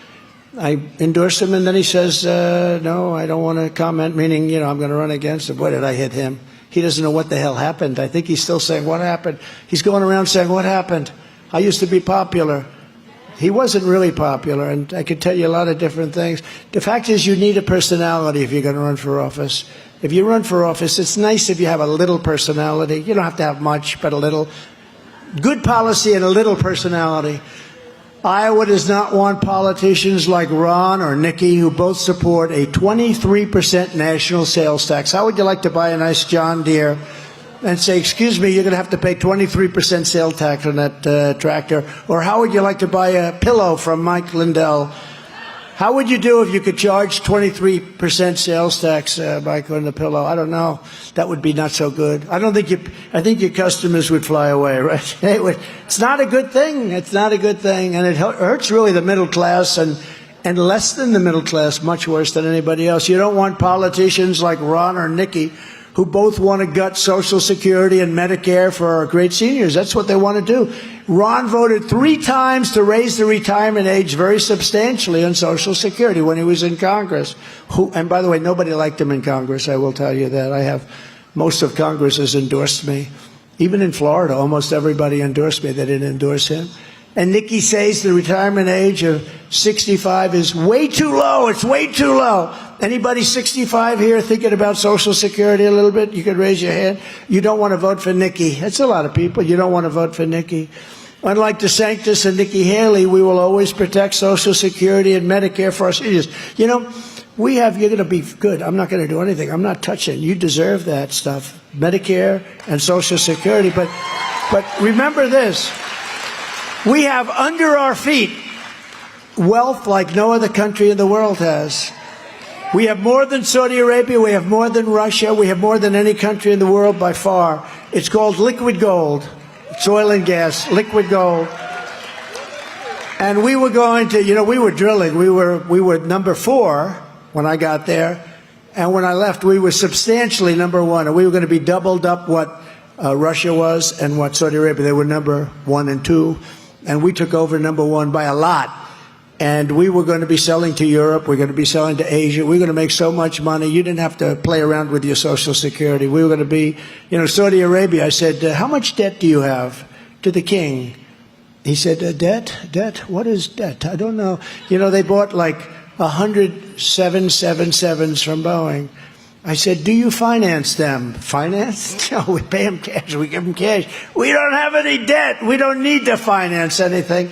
[SPEAKER 2] I endorsed him, and then he says, no, I don't want to comment, meaning, you know, I'm going to run against him. Boy, did I hit him. He doesn't know what the hell happened. I think he's still saying, what happened? He's going around saying, what happened? I used to be popular. He wasn't really popular, and I could tell you a lot of different things. The fact is, you need a personality if you're going to run for office. If you run for office, it's nice if you have a little personality. You don't have to have much, but a little. Good policy and a little personality. Iowa does not want politicians like Ron or Nikki, who both support a 23% national sales tax. How would you like to buy a nice John Deere and say, excuse me, you're going to have to pay 23% sales tax on that tractor? Or how would you like to buy a pillow from Mike Lindell? How would you do if you could charge 23% sales tax, Mike, on the pillow? I don't know. That would be not so good. I think your customers would fly away, right? It's not a good thing. It's not a good thing. And it hurts really the middle class and less than the middle class, much worse than anybody else. You don't want politicians like Ron or Nikki, who both want to gut Social Security and Medicare for our great seniors. That's what they want to do. Ron voted 3 times to raise the retirement age very substantially on Social Security when he was in Congress. And by the way, nobody liked him in Congress, I will tell you that. Most of Congress has endorsed me. Even in Florida, almost everybody endorsed me. They didn't endorse him. And Nikki says the retirement age of 65 is way too low. It's way too low. Anybody 65 here thinking about Social Security a little bit? You could raise your hand. You don't want to vote for Nikki. That's a lot of people. You don't want to vote for Nikki. Unlike DeSantis and Nikki Haley, we will always protect Social Security and Medicare for our seniors. You know, you're going to be good. I'm not going to do anything. I'm not touching. You deserve that stuff. Medicare and Social Security. But remember this. We have under our feet wealth like no other country in the world has. We have more than Saudi Arabia. We have more than Russia. We have more than any country in the world by far. It's called liquid gold. It's oil and gas, liquid gold. And we were going to, you know, we were drilling. We were number 4 when I got there. And when I left, we were substantially number 1. And we were going to be doubled up what Russia was and what Saudi Arabia. They were number 1 and 2. And we took over number 1 by a lot. And we were going to be selling to Europe. We're going to be selling to Asia. We're going to make so much money. You didn't have to play around with your Social Security. We were going to be, you know, Saudi Arabia. I said, how much debt do you have? To the king. He said, debt? Debt? What is debt? I don't know. You know, they bought like 100 777s from Boeing. I said, do you finance them? Finance? No, we pay them cash. We give them cash. We don't have any debt. We don't need to finance anything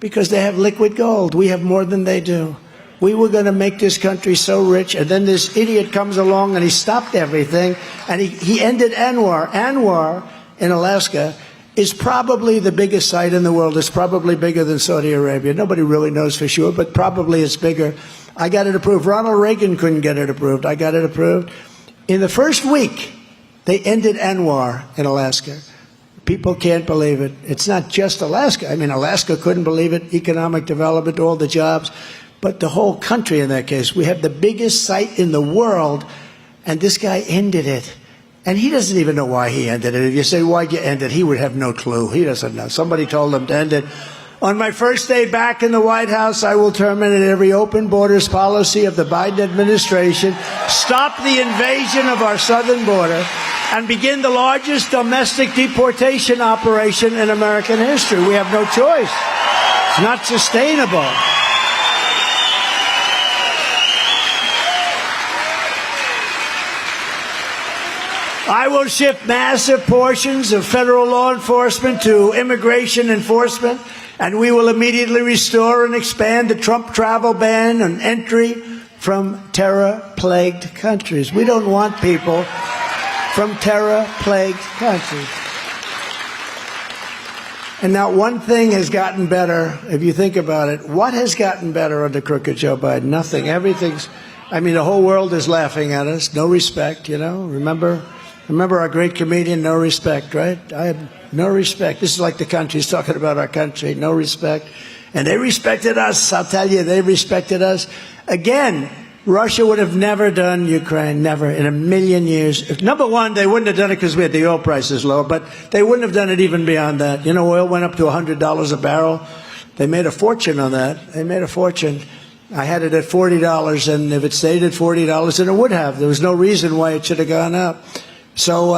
[SPEAKER 2] because they have liquid gold. We have more than they do. We were going to make this country so rich, and then this idiot comes along and he stopped everything, and he ended ANWR. ANWR in Alaska is probably the biggest site in the world. It's probably bigger than Saudi Arabia. Nobody really knows for sure, but probably it's bigger. I got it approved. Ronald Reagan couldn't get it approved. I got it approved. In the first week, they ended ANWR in Alaska. People can't believe it. It's not just Alaska. I mean, Alaska couldn't believe it. Economic development, all the jobs. But the whole country in that case. We have the biggest site in the world, and this guy ended it. And he doesn't even know why he ended it. If you say, why'd you end it? He would have no clue. He doesn't know. Somebody told him to end it. On my first day back in the White House, I will terminate every open borders policy of the Biden administration, stop the invasion of our southern border, and begin the largest domestic deportation operation in American history. We have no choice. It's not sustainable. I will shift massive portions of federal law enforcement to immigration enforcement, and we will immediately restore and expand the Trump travel ban on entry from terror-plagued countries. We don't want people from terror-plagued countries. And now one thing has gotten better, if you think about it. What has gotten better under crooked Joe Biden? Nothing. Everything's, I mean, the whole world is laughing at us. No respect, you know. Remember our great comedian, no respect, right? I have no respect. This is like the country. He's talking about our country. No respect. And they respected us. I'll tell you, they respected us. Again, Russia would have never done Ukraine, never, in a million years. If, number one, they wouldn't have done it because we had the oil prices low, but they wouldn't have done it even beyond that. You know, oil went up to $100 a barrel. They made a fortune on that. They made a fortune. I had it at $40, and if it stayed at $40, then it would have. There was no reason why it should have gone up. So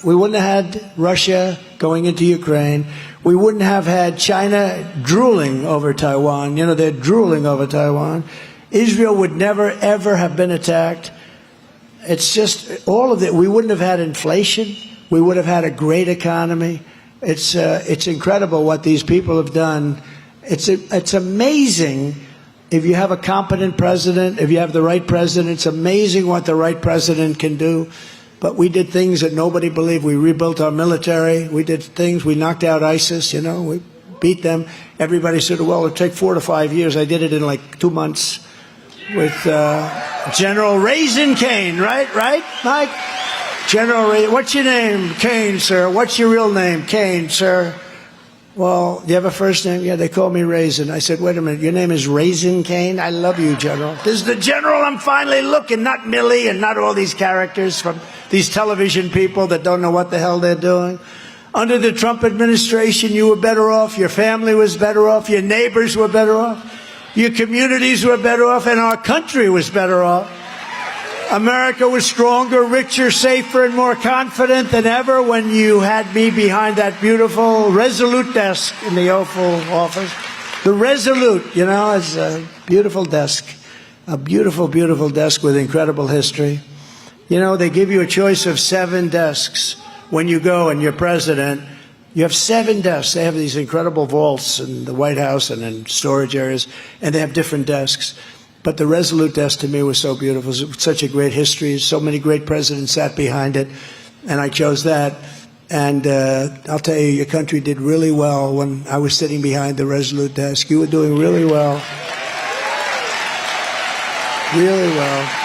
[SPEAKER 2] we wouldn't have had Russia going into Ukraine. We wouldn't have had China drooling over Taiwan. You know, they're drooling over Taiwan. Israel would never, ever have been attacked. It's just all of it. We wouldn't have had inflation. We would have had a great economy. It's incredible what these people have done. It's amazing if you have a competent president, if you have the right president. It's amazing what the right president can do. But we did things that nobody believed. We rebuilt our military. We did things. We knocked out ISIS, you know. We beat them. Everybody said, well, it'll take 4 to 5 years. I did it in like 2 months. With General Raisin Kane, right, Mike? General Raisin, what's your name? Kane, sir. What's your real name? Kane, sir. Well, do you have a first name? Yeah, they call me Raisin. I said, wait a minute, your name is Raisin Kane? I love you, General. This is the General I'm finally looking, not Millie and not all these characters from these television people that don't know what the hell they're doing. Under the Trump administration, you were better off, your family was better off, your neighbors were better off. Your communities were better off, and our country was better off. America was stronger, richer, safer, and more confident than ever when you had me behind that beautiful Resolute desk in the Oval Office. The Resolute, you know, is a beautiful desk. A beautiful, beautiful desk with incredible history. You know, they give you a choice of 7 desks when you go and you're president. You have 7 desks. They have these incredible vaults in the White House and in storage areas, and they have different desks. But the Resolute desk to me was so beautiful. It was such a great history. So many great presidents sat behind it, and I chose that. And I'll tell you, your country did really well when I was sitting behind the Resolute desk. You were doing really well. Really well.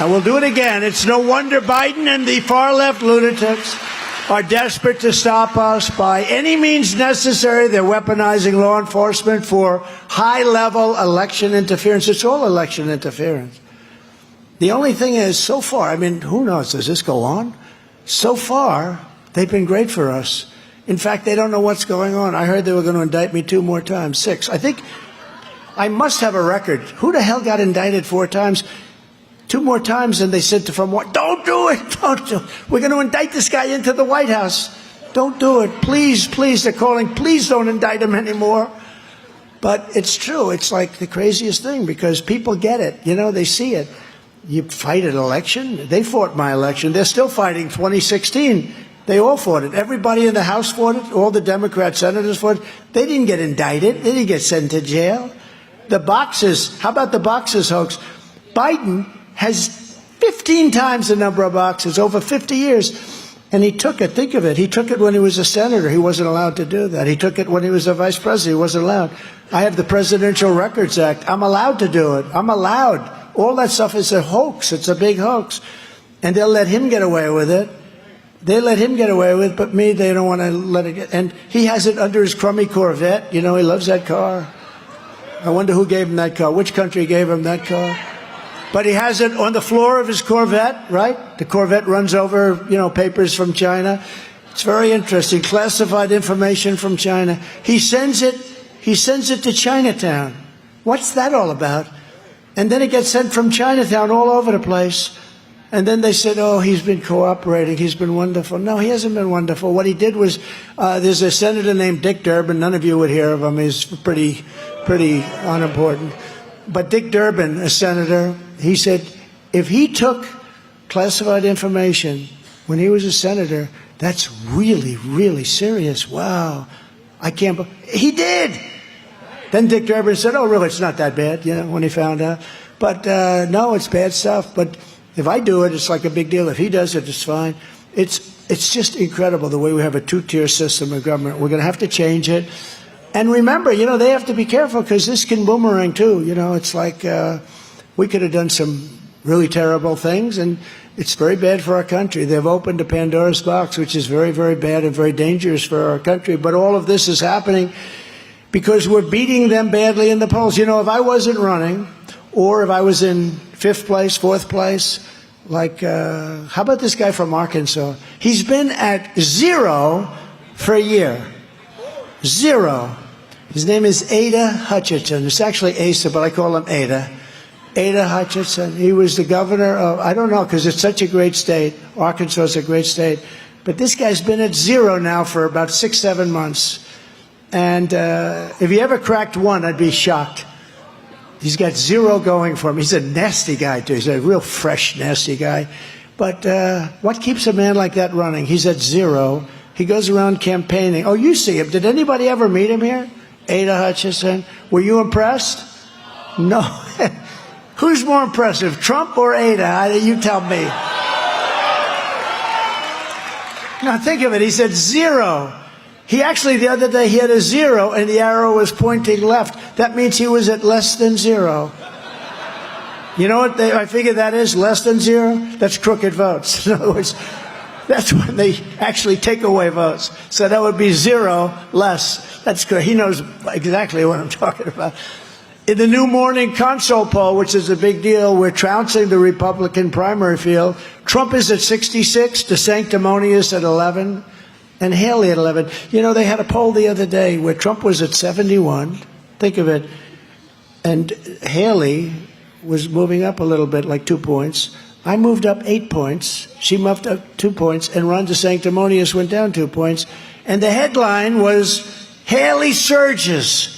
[SPEAKER 2] And we'll do it again. It's no wonder Biden and the far-left lunatics are desperate to stop us by any means necessary. They're weaponizing law enforcement for high-level election interference. It's all election interference. The only thing is, so far, I mean, who knows, does this go on? So far, they've been great for us. In fact, they don't know what's going on. I heard they were going to indict me 2 more times, 6. I think I must have a record. Who the hell got indicted 4 times? 2 more times, and they said to from what? Don't do it. Don't do it. We're going to indict this guy into the White House. Don't do it. Please, please. They're calling. Please don't indict him anymore. But it's true. It's like the craziest thing because people get it. You know, they see it. You fight an election. They fought my election. They're still fighting 2016. They all fought it. Everybody in the House fought it. All the Democrat senators fought it. They didn't get indicted. They didn't get sent to jail. The boxes. How about the boxes hoax? Biden has 15 times the number of boxes over 50 years. And he took it. Think of it. He took it when he was a senator. He wasn't allowed to do that. He took it when he was a vice president. He wasn't allowed. I have the Presidential Records Act. I'm allowed to do it. I'm allowed. All that stuff is a hoax. It's a big hoax. And they'll let him get away with it. They let him get away with it, but me, they don't want to let it get. And he has it under his crummy Corvette. You know, he loves that car. I wonder who gave him that car. Which country gave him that car? But he has it on the floor of his Corvette, right? The Corvette runs over, you know, papers from China. It's very interesting. Classified information from China. He sends it to Chinatown. What's that all about? And then it gets sent from Chinatown all over the place. And then they said, oh, he's been cooperating. He's been wonderful. No, he hasn't been wonderful. What he did was, there's a senator named Dick Durbin. None of you would hear of him. He's pretty unimportant. But Dick Durbin, a senator, he said, if he took classified information when he was a senator, that's really, really serious. Wow. I can't believe he did. Then Dick Durbin said, oh, really, it's not that bad, when he found out. But no, it's bad stuff. But if I do it, it's like a big deal. If he does it, it's fine. It's just incredible the way we have a two-tier system of government. We're going to have to change it. And remember, they have to be careful because this can boomerang too. It's like we could have done some really terrible things, and it's very bad for our country. They've opened a Pandora's box, which is very, very bad and very dangerous for our country. But all of this is happening because we're beating them badly in the polls. If I wasn't running, or if I was in 5th place, 4th place, like, how about this guy from Arkansas? He's been at 0 for a year. 0. His name is Ada Hutchinson. It's actually Asa, but I call him Ada. Ada Hutchinson. He was the governor of, I don't know, because it's such a great state. Arkansas is a great state. But this guy's been at 0 now for about 6, 7 months. And if he ever cracked 1, I'd be shocked. He's got 0 going for him. He's a nasty guy, too. He's a real fresh, nasty guy. But what keeps a man like that running? He's at 0. He goes around campaigning. Oh, you see him. Did anybody ever meet him here? Ada Hutchinson. Were you impressed? No. Who's more impressive, Trump or Ada? You tell me. Now think of it. He's at 0. He actually, the other day, he had a 0 and the arrow was pointing left. That means he was at less than 0. You know what I figure that is? Less than 0? That's crooked votes. In other words, that's when they actually take away votes. So that would be 0 less. That's good. He knows exactly what I'm talking about. In the new morning console poll, which is a big deal, we're trouncing the Republican primary field. Trump is at 66, DeSanctimonious at 11, and Haley at 11. They had a poll the other day where Trump was at 71. Think of it. And Haley was moving up a little bit, like 2 points. I moved up 8 points. She moved up 2 points. And Ron DeSanctimonious went down 2 points. And the headline was, Haley surges.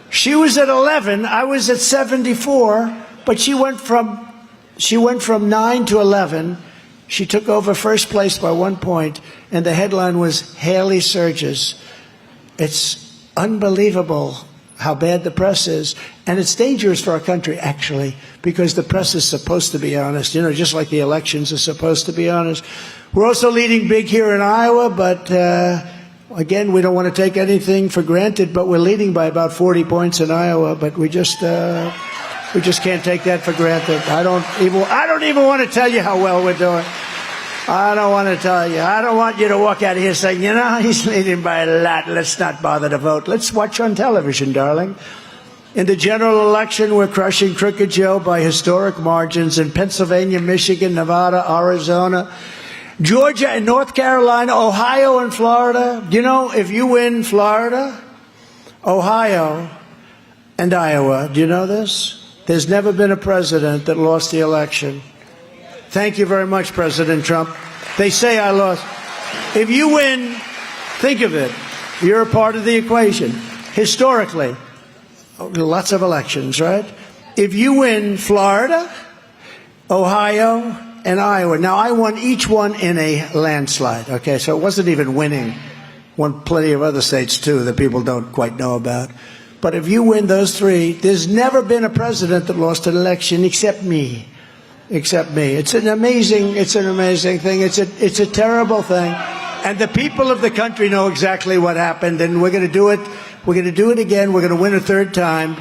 [SPEAKER 2] She was at 11. I was at 74. But she went from 9 to 11. She took over first place by 1 point. And the headline was, Haley surges. It's unbelievable how bad the press is. And it's dangerous for our country, actually, because the press is supposed to be honest, just like the elections are supposed to be honest. We're also leading big here in Iowa, but again, we don't want to take anything for granted, but we're leading by about 40 points in Iowa, but we just can't take that for granted. I don't even want to tell you how well we're doing. I don't want to tell you. I don't want you to walk out of here saying, he's leading by a lot. Let's not bother to vote. Let's watch on television, darling. In the general election, we're crushing Crooked Joe by historic margins in Pennsylvania, Michigan, Nevada, Arizona, Georgia, and North Carolina, Ohio, and Florida. If you win Florida, Ohio, and Iowa, do you know this? There's never been a president that lost the election. Thank you very much, President Trump. They say I lost. If you win, think of it. You're a part of the equation. Historically, lots of elections, right? If you win Florida, Ohio, and Iowa. Now, I won each one in a landslide, okay? So it wasn't even winning. Won plenty of other states, too, that people don't quite know about. But if you win those 3, there's never been a president that lost an election except me. Except me. It's an amazing thing. It's a terrible thing. And the people of the country know exactly what happened, and we're going to do it. We're going to do it again. We're going to win a 3rd time,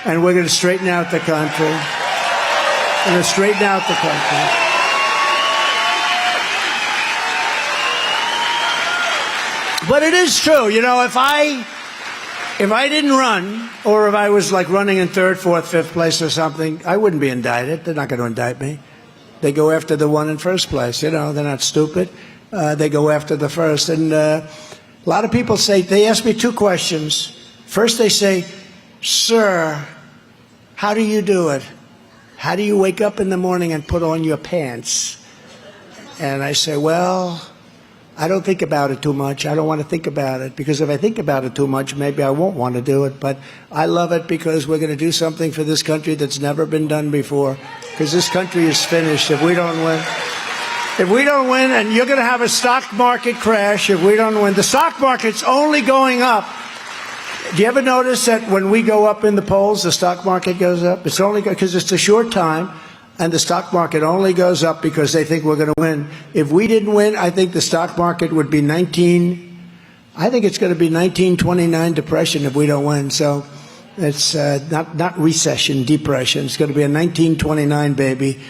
[SPEAKER 2] and we're going to straighten out the country. We're going to straighten out the country. But it is true. If I didn't run, or if I was like running in 3rd, 4th, 5th place or something, I wouldn't be indicted. They're not going to indict me. They go after the one in first place. They're not stupid. They go after the first. And a lot of people say, they ask me 2 questions. First they say, sir, how do you do it? How do you wake up in the morning and put on your pants? And I say, well, I don't think about it too much. I don't want to think about it, because if I think about it too much, maybe I won't want to do it. But I love it because we're going to do something for this country that's never been done before, because this country is finished if we don't win. If we don't win, and you're going to have a stock market crash if we don't win. The stock market's only going up. Do you ever notice that when we go up in the polls, the stock market goes up? It's only because it's a short time, and the stock market only goes up because they think we're going to win. If we didn't win, I think the stock market would be I think it's going to be 1929 depression if we don't win. So it's not recession, depression. It's going to be a 1929, baby.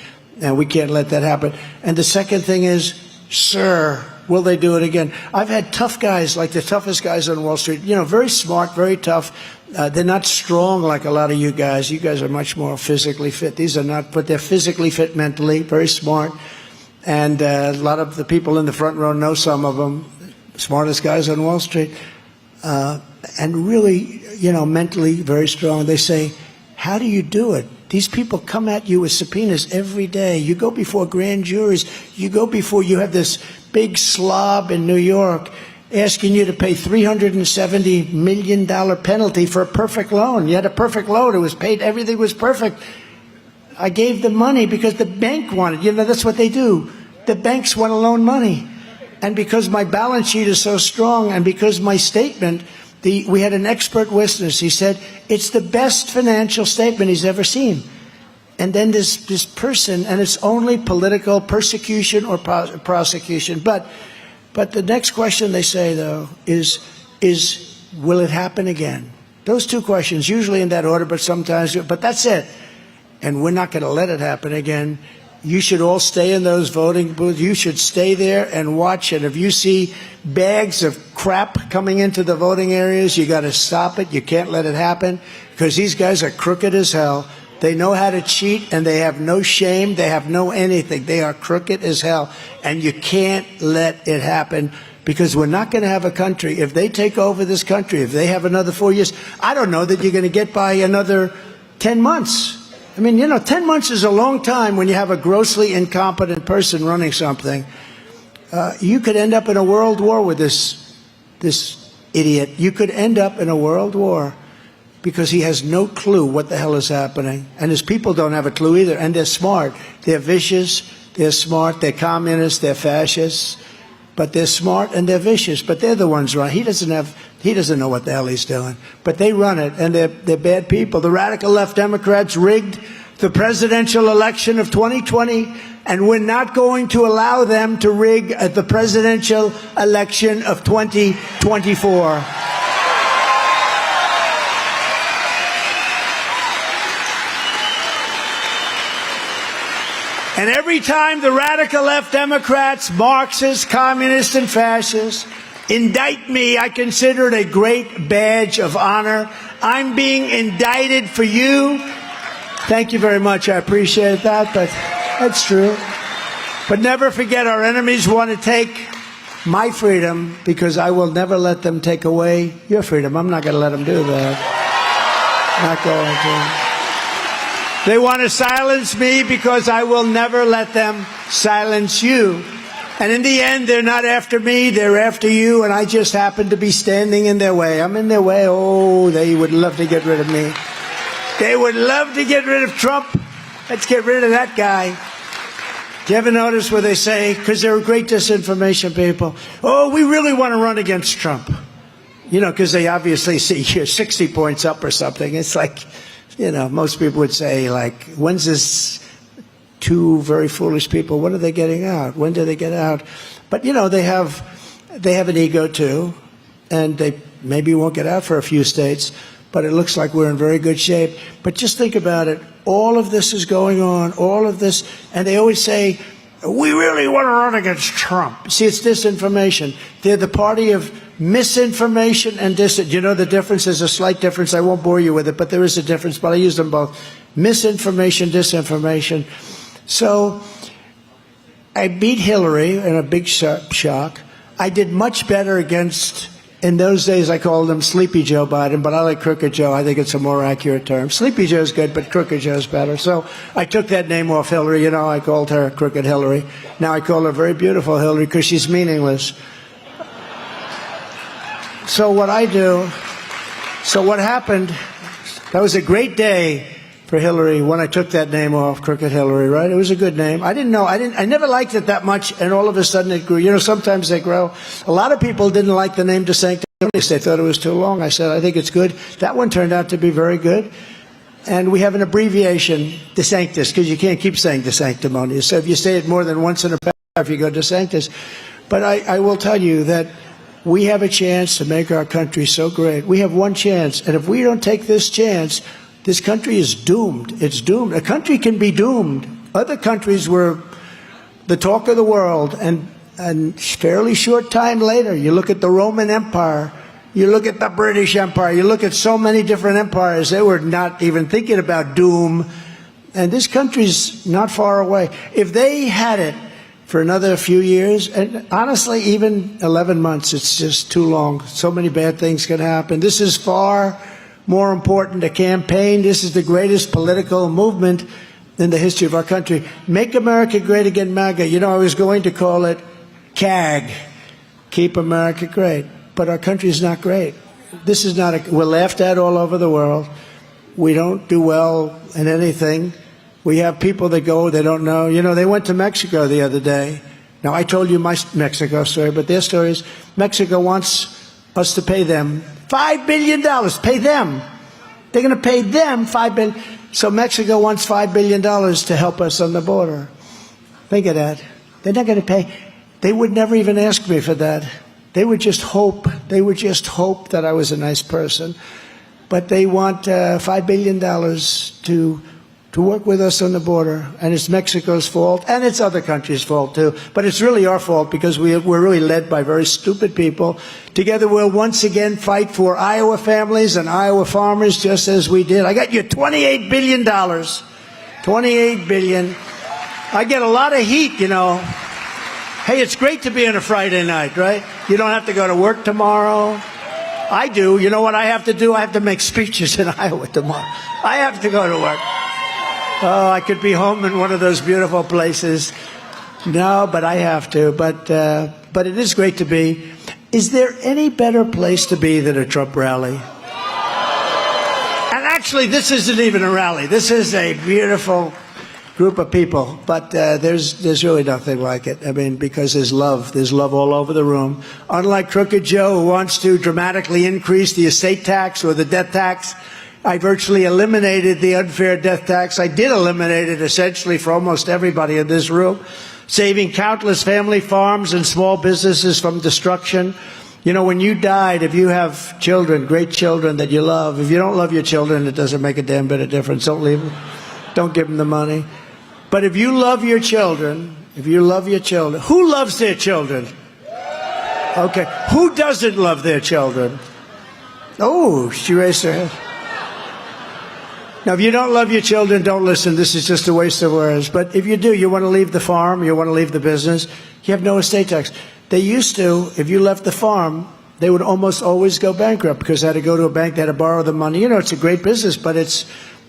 [SPEAKER 2] And we can't let that happen. And the second thing is, sir, will they do it again? I've had tough guys, like the toughest guys on Wall Street, very smart, very tough. They're not strong like a lot of you guys. You guys are much more physically fit. These are not, but they're physically fit mentally, very smart. And a lot of the people in the front row know some of them, smartest guys on Wall Street. And really, mentally very strong. They say, how do you do it? These people come at you with subpoenas every day. You go before grand juries. You have this big slob in New York asking you to pay $370 million penalty for a perfect loan. You had a perfect loan. It was paid. Everything was perfect. I gave the money because the bank wanted. That's what they do. The banks want to loan money. And because my balance sheet is so strong, and because my statement, we had an expert witness. He said, it's the best financial statement he's ever seen. And then this person, and it's only political persecution or prosecution. But the next question they say, though, is will it happen again? Those two questions, usually in that order, but sometimes, but that's it. And we're not going to let it happen again. You should all stay in those voting booths. You should stay there and watch it. If you see bags of crap coming into the voting areas, you got to stop it. You can't let it happen, because these guys are crooked as hell. They know how to cheat, and they have no shame. They have no anything. They are crooked as hell, and you can't let it happen, because we're not going to have a country. If they take over this country, if they have another 4 years, I don't know that you're going to get by another 10 months. 10 months is a long time when you have a grossly incompetent person running something. You could end up in a world war with this idiot. You could end up in a world war because he has no clue what the hell is happening. And his people don't have a clue either. And they're smart. They're vicious. They're smart. They're communists. They're fascists. But they're smart and they're vicious. But they're the ones running. He doesn't know what the hell he's doing. But they run it, and they're bad people. The radical left Democrats rigged the presidential election of 2020, and we're not going to allow them to rig the presidential election of 2024. And every time the radical left Democrats, Marxists, communists, and fascists indict me, I consider it a great badge of honor. I'm being indicted for you. Thank you very much. I appreciate that, but that's true. But never forget, our enemies want to take my freedom, because I will never let them take away your freedom. I'm not going to let them do that. Not going to. They want to silence me because I will never let them silence you. And in the end, they're not after me, they're after you, and I just happen to be standing in their way. I'm in their way. Oh, they would love to get rid of me. They would love to get rid of Trump. Let's get rid of that guy. Do you ever notice where they say, because they're great disinformation people, oh, we really want to run against Trump. Because they obviously see you're 60 points up or something. It's like, most people would say, like, when's this two very foolish people, when are they getting out? When do they get out? But, they have an ego, too, and they maybe won't get out for a few states, but it looks like we're in very good shape. But just think about it. All of this is going on, all of this, and they always say, we really want to run against Trump. See, it's disinformation. They're the party of misinformation and you know the difference? There's a slight difference. I won't bore you with it, but there is a difference, but I use them both. Misinformation, disinformation. So I beat Hillary in a big shock. I did much better against, in those days I called him Sleepy Joe Biden, but I like Crooked Joe. I think it's a more accurate term. Sleepy Joe's good, but Crooked Joe's better. So I took that name off Hillary. I called her Crooked Hillary. Now I call her Very Beautiful Hillary because she's meaningless. So what I do, so what happened, that was a great day for Hillary when I took that name off, Crooked Hillary, right? It was a good name. I didn't know, I never liked it that much, and all of a sudden it grew. You know, sometimes they grow. A lot of people didn't like the name DeSanctimonious. They thought it was too long. I said, I think it's good. That one turned out to be very good. And we have an abbreviation, DeSanctus, because you can't keep saying DeSanctimonious. So if you say it more than once in a paragraph, you go DeSanctus. But I will tell you that we have a chance to make our country so great. We have one chance, and if we don't take this chance, this country is doomed. It's doomed. A country can be doomed. Other countries were the talk of the world, and fairly short time later, you look at the Roman Empire, you look at the British Empire, you look at so many different empires, they were not even thinking about doom. And this country's not far away. If they had it for another few years, and honestly, even 11 months, it's just too long. So many bad things can happen. This is far more important, a campaign. This is the greatest political movement in the history of our country. Make America Great Again, MAGA. You know, I was going to call it CAG, Keep America Great. But our country is not great. This is not we're laughed at all over the world. We don't do well in anything. We have people that go, they don't know. You know, they went to Mexico the other day. Now, I told you my Mexico story, but their story is Mexico wants us to pay them $5 billion. Pay them. They're going to pay them $5 billion. So Mexico wants $5 billion to help us on the border. Think of that. They're not going to pay. They would never even ask me for that. They would just hope. They would just hope that I was a nice person. But they want $5 billion to work with us on the border. And it's Mexico's fault, and it's other countries' fault, too. But it's really our fault because we're really led by very stupid people. Together, we'll once again fight for Iowa families and Iowa farmers, just as we did. I got you $28 billion. $28 billion. I get a lot of heat, you know. Hey, it's great to be on a Friday night, right? You don't have to go to work tomorrow. I do. You know what I have to do? I have to make speeches in Iowa tomorrow. I have to go to work. Oh, I could be home in one of those beautiful places. No, but I have to. But it is great to be. Is there any better place to be than a Trump rally? And actually, this isn't even a rally. This is a beautiful group of people, but there's really nothing like it. I mean, because there's love all over the room. Unlike Crooked Joe, who wants to dramatically increase the estate tax or the death tax, I virtually eliminated the unfair death tax. I did eliminate it essentially for almost everybody in this room, saving countless family farms and small businesses from destruction. You know, when you died, if you have children, great children that you love, if you don't love your children, it doesn't make a damn bit of difference. Don't leave them. Don't give them the money. But if you love your children, who loves their children? Okay. Who doesn't love their children? Oh, she raised her head. Now, if you don't love your children, don't listen. This is just a waste of words. But if you do, you want to leave the farm, you want to leave the business, you have no estate tax. They used to, if you left the farm, they would almost always go bankrupt because they had to go to a bank, they had to borrow the money. You know, it's a great business, but it's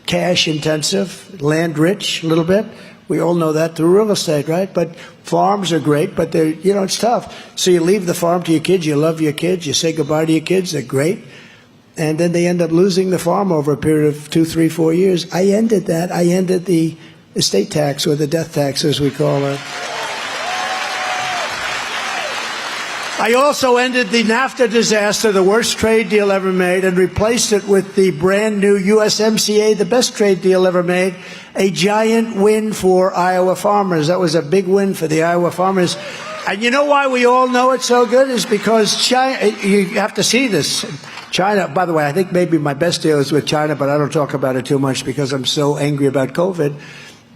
[SPEAKER 2] cash intensive, land rich a little bit. We all know that through real estate, right? But farms are great, but they're, you know, it's tough. So you leave the farm to your kids, you love your kids, you say goodbye to your kids, they're great. And then they end up losing the farm over a period of 2, 3, 4 years. I ended that. I ended the estate tax, or the death tax, as we call it. I also ended the NAFTA disaster, the worst trade deal ever made, and replaced it with the brand new USMCA, the best trade deal ever made, a giant win for Iowa farmers. That was a big win for the Iowa farmers. And you know why we all know it's so good? Is because China, you have to see this. China, by the way, I think maybe my best deal is with China, but I don't talk about it too much because I'm so angry about COVID,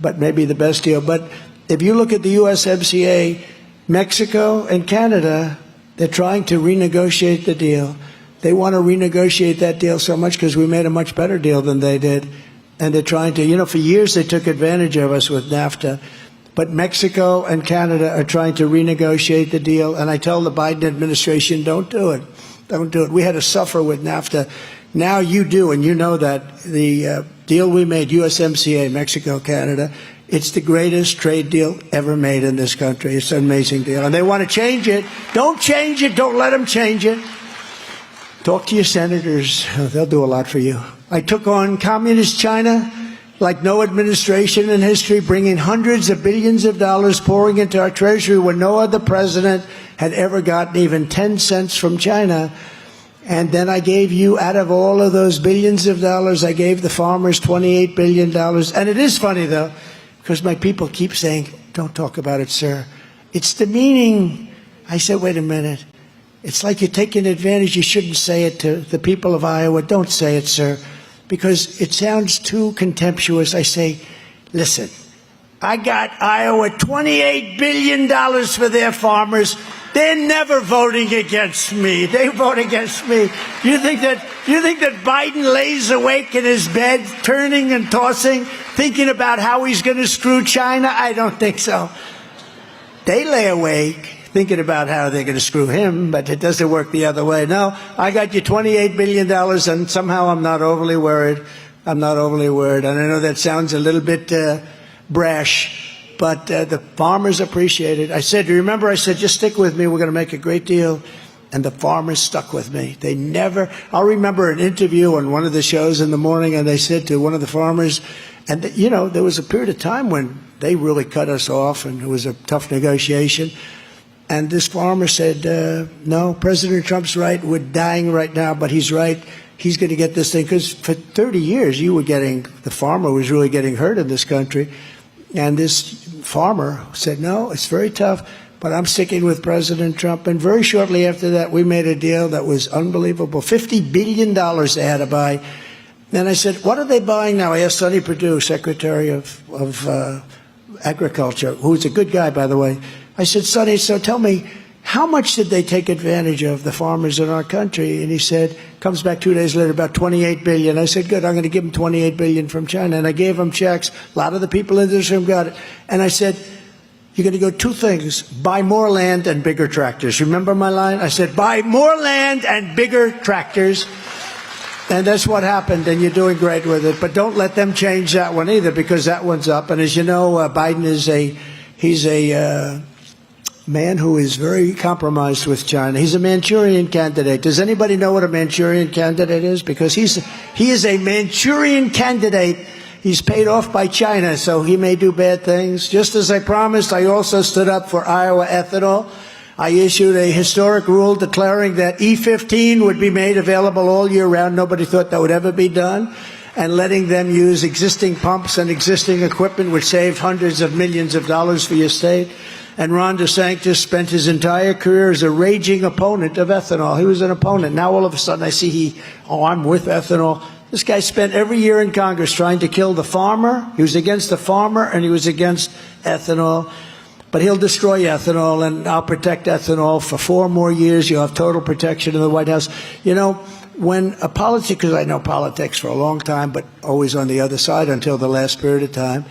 [SPEAKER 2] but maybe the best deal. But if you look at the USMCA, Mexico and Canada, they're trying to renegotiate the deal. They want to renegotiate that deal so much because we made a much better deal than they did. And they're trying to, you know, for years they took advantage of us with NAFTA. But Mexico and Canada are trying to renegotiate the deal. And I tell the Biden administration, don't do it. Don't do it. We had to suffer with NAFTA. Now you do, and you know that. The deal we made, USMCA, Mexico, Canada, it's the greatest trade deal ever made in this country. It's an amazing deal. And they want to change it. Don't change it. Don't let them change it. Talk to your senators. They'll do a lot for you. I took on communist China like no administration in history, bringing hundreds of billions of dollars pouring into our treasury when no other president had ever gotten even 10 cents from China. And then I gave you, out of all of those billions of dollars, I gave the farmers $28 billion. And it is funny, though, because my people keep saying, don't talk about it, sir. It's demeaning. I said, wait a minute. It's like you're taking advantage. You shouldn't say it to the people of Iowa. Don't say it, sir, because it sounds too contemptuous. I say, listen, I got Iowa $28 billion for their farmers. They're never voting against me. They vote against me. You think that Biden lays awake in his bed, turning and tossing, thinking about how he's going to screw China? I don't think so. They lay awake thinking about how they're going to screw him, but it doesn't work the other way. No, I got you $28 billion, and somehow I'm not overly worried. I'm not overly worried. And I know that sounds a little bit brash, but the farmers appreciate it. I said, remember, I said, just stick with me. We're going to make a great deal. And the farmers stuck with me. They never, I'll remember an interview on one of the shows in the morning, and they said to one of the farmers, and you know, there was a period of time when they really cut us off, and it was a tough negotiation. And this farmer said, no, President Trump's right. We're dying right now, but he's right. He's going to get this thing. Because for 30 years, the farmer was really getting hurt in this country. And this farmer said, no, it's very tough, but I'm sticking with President Trump. And very shortly after that, we made a deal that was unbelievable. $50 billion they had to buy. And I said, what are they buying now? I asked Sonny Perdue, Secretary of Agriculture, who's a good guy, by the way. I said, Sonny, so tell me, how much did they take advantage of, the farmers in our country? And he said, comes back 2 days later, about $28 billion. I said, good, I'm going to give them $28 billion from China. And I gave them checks. A lot of the people in this room got it. And I said, you're going to go two things, buy more land and bigger tractors. Remember my line? I said, buy more land and bigger tractors. And that's what happened, and you're doing great with it. But don't let them change that one either, because that one's up. And as you know, Biden is he's a man who is very compromised with China. He's a Manchurian candidate. Does anybody know what a Manchurian candidate is? Because he is a Manchurian candidate. He's paid off by China, so he may do bad things. Just as I promised, I also stood up for Iowa ethanol. I issued a historic rule declaring that E15 would be made available all year round. Nobody thought that would ever be done. And letting them use existing pumps and existing equipment, which saved hundreds of millions of dollars for your state. And Ron DeSantis spent his entire career as a raging opponent of ethanol. He was an opponent. Now all of a sudden I see I'm with ethanol. This guy spent every year in Congress trying to kill the farmer. He was against the farmer, and he was against ethanol. But he'll destroy ethanol, and I'll protect ethanol for 4 more years. You'll have total protection in the White House. You know, when a politician, because I know politics for a long time, but always on the other side until the last period of time.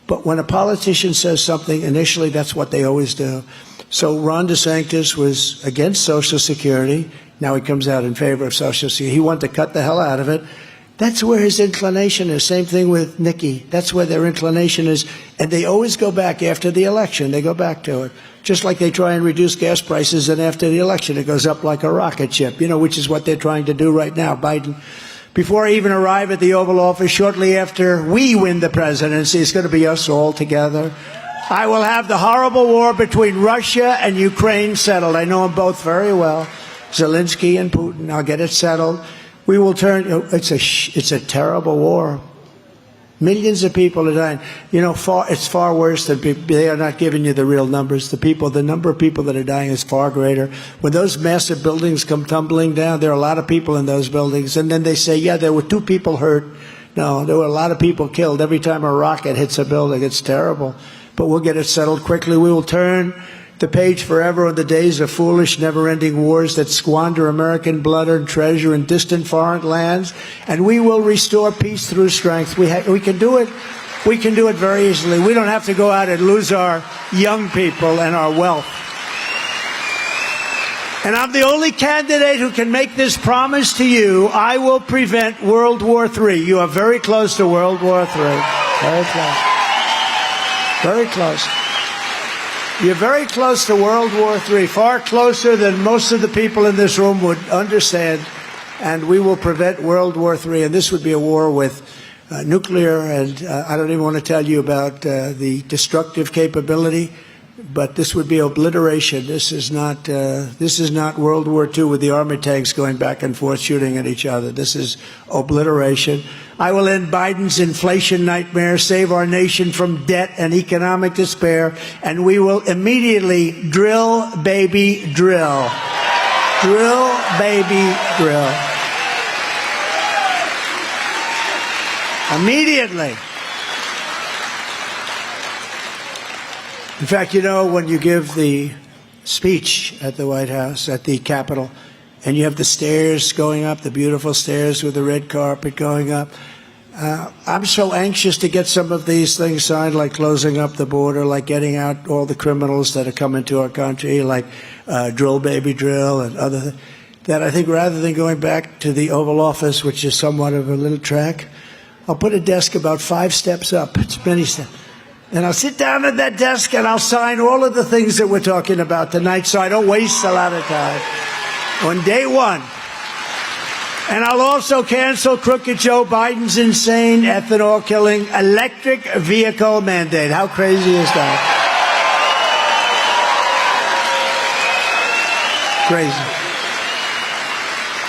[SPEAKER 2] But when a politician says something, initially that's what they always do. So Ron DeSantis was against Social Security. Now he comes out in favor of Social Security. He wanted to cut the hell out of it. That's where his inclination is. Same thing with Nikki. That's where their inclination is. And they always go back after the election. They go back to it. Just like they try and reduce gas prices, and after the election it goes up like a rocket ship, you know, which is what they're trying to do right now. Biden, before I even arrive at the Oval Office, shortly after we win the presidency, it's going to be us all together. I will have the horrible war between Russia and Ukraine settled. I know them both very well, Zelensky and Putin. I'll get it settled. We will turn. It's a terrible war. Millions of people are dying. You know, it's far worse than people. They are not giving you the real numbers. The number of people that are dying is far greater. When those massive buildings come tumbling down, there are a lot of people in those buildings. And then they say, yeah, there were 2 people hurt. No, there were a lot of people killed every time a rocket hits a building. It's terrible. But we'll get it settled quickly. We will turn the page forever on the days of foolish, never-ending wars that squander American blood and treasure in distant foreign lands, and we will restore peace through strength. We can do it. We can do it very easily. We don't have to go out and lose our young people and our wealth. And I'm the only candidate who can make this promise to you. I will prevent World War III. You are very close to World War III. Very close. Very close. You're very close to World War III, far closer than most of the people in this room would understand. and we will prevent World War III. And this would be a war with nuclear, and I don't even want to tell you about the destructive capability, but this would be obliteration. This is not World War II with the army tanks going back and forth shooting at each other. This is obliteration. I will end Biden's inflation nightmare, save our nation from debt and economic despair, and we will immediately drill, baby, drill. Drill, baby, drill. Immediately. In fact, you know, when you give the speech at the White House, at the Capitol, and you have the stairs going up, the beautiful stairs with the red carpet going up, I'm so anxious to get some of these things signed, like closing up the border, like getting out all the criminals that are coming to our country, like drill, baby, drill, and other things, that I think rather than going back to the Oval Office, which is somewhat of a little track, I'll put a desk about 5 steps up. It's many steps. And I'll sit down at that desk and I'll sign all of the things that we're talking about tonight so I don't waste a lot of time on day one. And I'll also cancel crooked Joe Biden's insane ethanol-killing electric vehicle mandate. How crazy is that? Crazy.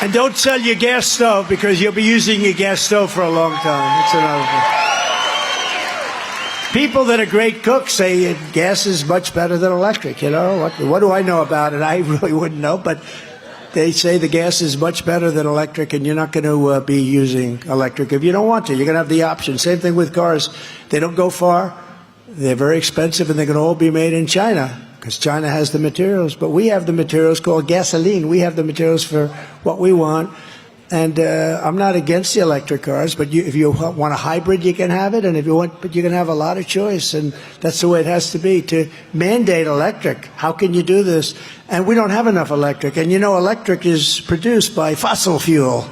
[SPEAKER 2] And don't sell your gas stove because you'll be using your gas stove for a long time. It's another thing. People that are great cooks say gas is much better than electric. You know, what do I know about it? I really wouldn't know, but they say the gas is much better than electric, and you're not going to be using electric if you don't want to. You're going to have the option. Same thing with cars. They don't go far. They're very expensive, and they're going to all be made in China because China has the materials. But we have the materials called gasoline. We have the materials for what we want. And I'm not against the electric cars, but if you want a hybrid, you can have it. And if you want, but you can have a lot of choice. And that's the way it has to be. To mandate electric, how can you do this? And we don't have enough electric. And you know, electric is produced by fossil fuel.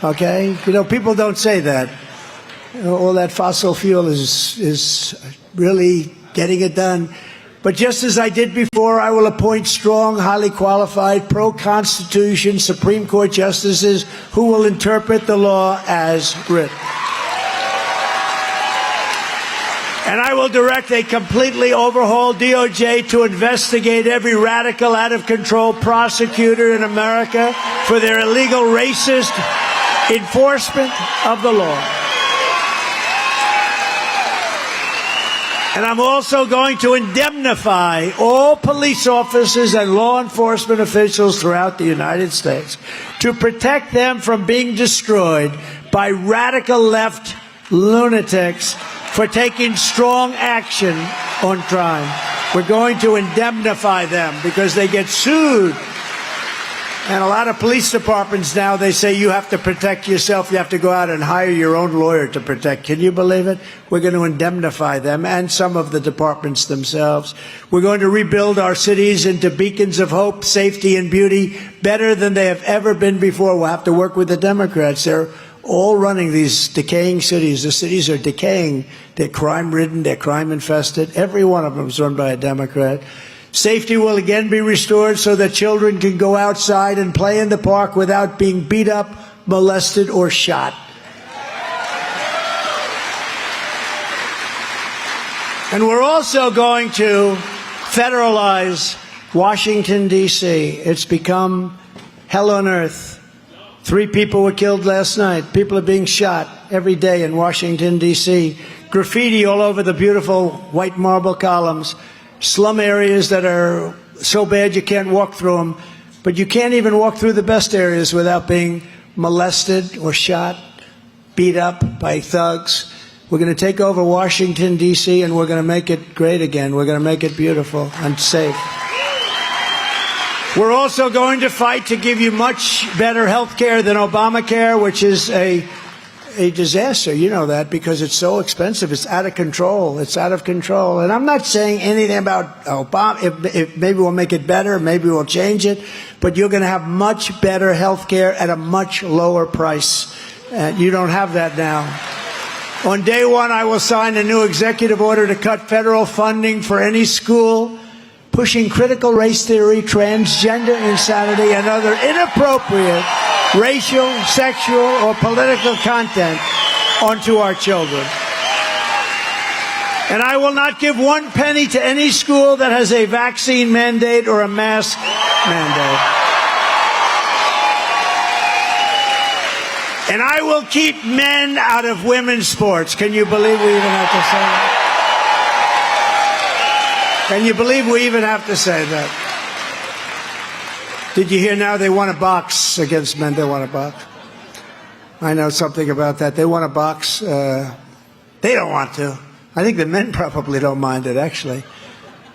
[SPEAKER 2] Okay? You know, people don't say that. All that fossil fuel is really getting it done. But just as I did before, I will appoint strong, highly qualified, pro-Constitution Supreme Court justices who will interpret the law as written. And I will direct a completely overhauled DOJ to investigate every radical, out-of-control prosecutor in America for their illegal, racist enforcement of the law. And I'm also going to indemnify all police officers and law enforcement officials throughout the United States to protect them from being destroyed by radical left lunatics for taking strong action on crime. We're going to indemnify them because they get sued. And a lot of police departments now, they say you have to protect yourself. You have to go out and hire your own lawyer to protect. Can you believe it? We're going to indemnify them and some of the departments themselves. We're going to rebuild our cities into beacons of hope, safety, and beauty better than they have ever been before. We'll have to work with the Democrats. They're all running these decaying cities. The cities are decaying. They're crime-ridden. They're crime-infested. Every one of them is run by a Democrat. Safety will again be restored so that children can go outside and play in the park without being beat up, molested, or shot. And we're also going to federalize Washington, D.C. It's become hell on earth. 3 people were killed last night. People are being shot every day in Washington, D.C. Graffiti all over the beautiful white marble columns. Slum areas that are so bad you can't walk through them. But you can't even walk through the best areas without being molested or shot, beat up by thugs. We're going to take over Washington, D.C., and we're going to make it great again. We're going to make it beautiful and safe. We're also going to fight to give you much better health care than Obamacare, which is a disaster. You know that because it's so expensive. It's out of control. It's out of control. And I'm not saying anything about Obama. If maybe we'll make it better. Maybe we'll change it. But you're going to have much better health care at a much lower price. You don't have that now. On day one, I will sign a new executive order to cut federal funding for any school pushing critical race theory, transgender insanity, and other inappropriate racial, sexual, or political content onto our children. And I will not give one penny to any school that has a vaccine mandate or a mask mandate. And I will keep men out of women's sports. Can you believe we even have to say that? Can you believe we even have to say that? Did you hear now they want to box against men? They want to box. I know something about that. They want to box. They don't want to. I think the men probably don't mind it, actually.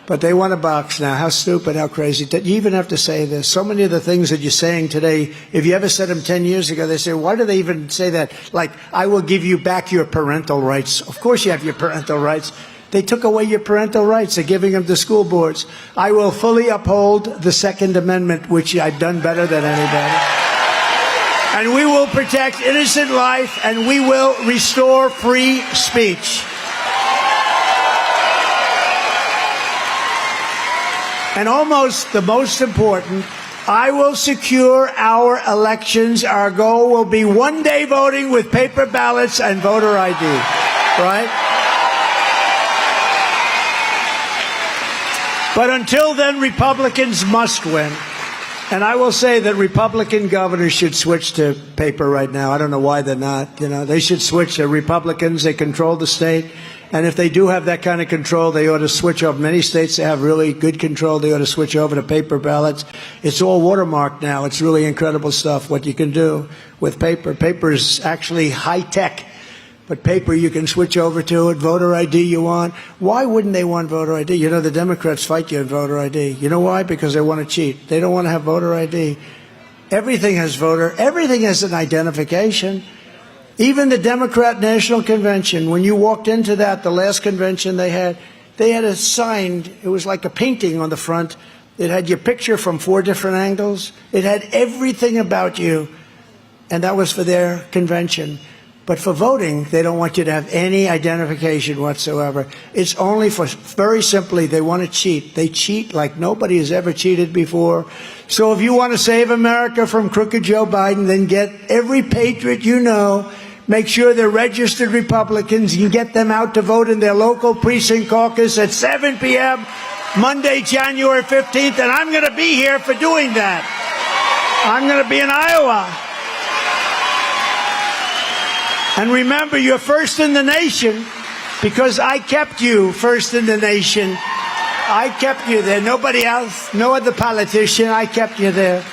[SPEAKER 2] But they want to box now. How stupid, how crazy. You even have to say this. So many of the things that you're saying today, if you ever said them 10 years ago, they say, why do they even say that? Like, I will give you back your parental rights. Of course you have your parental rights. They took away your parental rights. They're giving them to school boards. I will fully uphold the Second Amendment, which I've done better than anybody. And we will protect innocent life, and we will restore free speech. And almost the most important, I will secure our elections. Our goal will be one-day voting with paper ballots and voter ID, right? But until then, Republicans must win. And I will say that Republican governors should switch to paper right now. I don't know why they're not. You know, they should switch to Republicans. They control the state. And if they do have that kind of control, they ought to switch over. Many states that have really good control, they ought to switch over to paper ballots. It's all watermarked now. It's really incredible stuff, what you can do with paper. Paper is actually high-tech. But paper you can switch over to it. Voter ID you want. Why wouldn't they want voter ID? You know, the Democrats fight you on voter ID. You know why? Because they want to cheat. They don't want to have voter ID. Everything has voter. Everything has an identification. Even the Democrat National Convention, when you walked into that, the last convention they had a sign. It was like a painting on the front. It had your picture from 4 different angles. It had everything about you. And that was for their convention. But for voting, they don't want you to have any identification whatsoever. It's only for, very simply, they want to cheat. They cheat like nobody has ever cheated before. So if you want to save America from crooked Joe Biden, then get every patriot you know, make sure they're registered Republicans. You can get them out to vote in their local precinct caucus at 7 p.m. Monday, January 15th, and I'm going to be here for doing that. I'm going to be in Iowa. And remember, you're first in the nation because I kept you first in the nation. I kept you there. Nobody else, no other politician. I kept you there.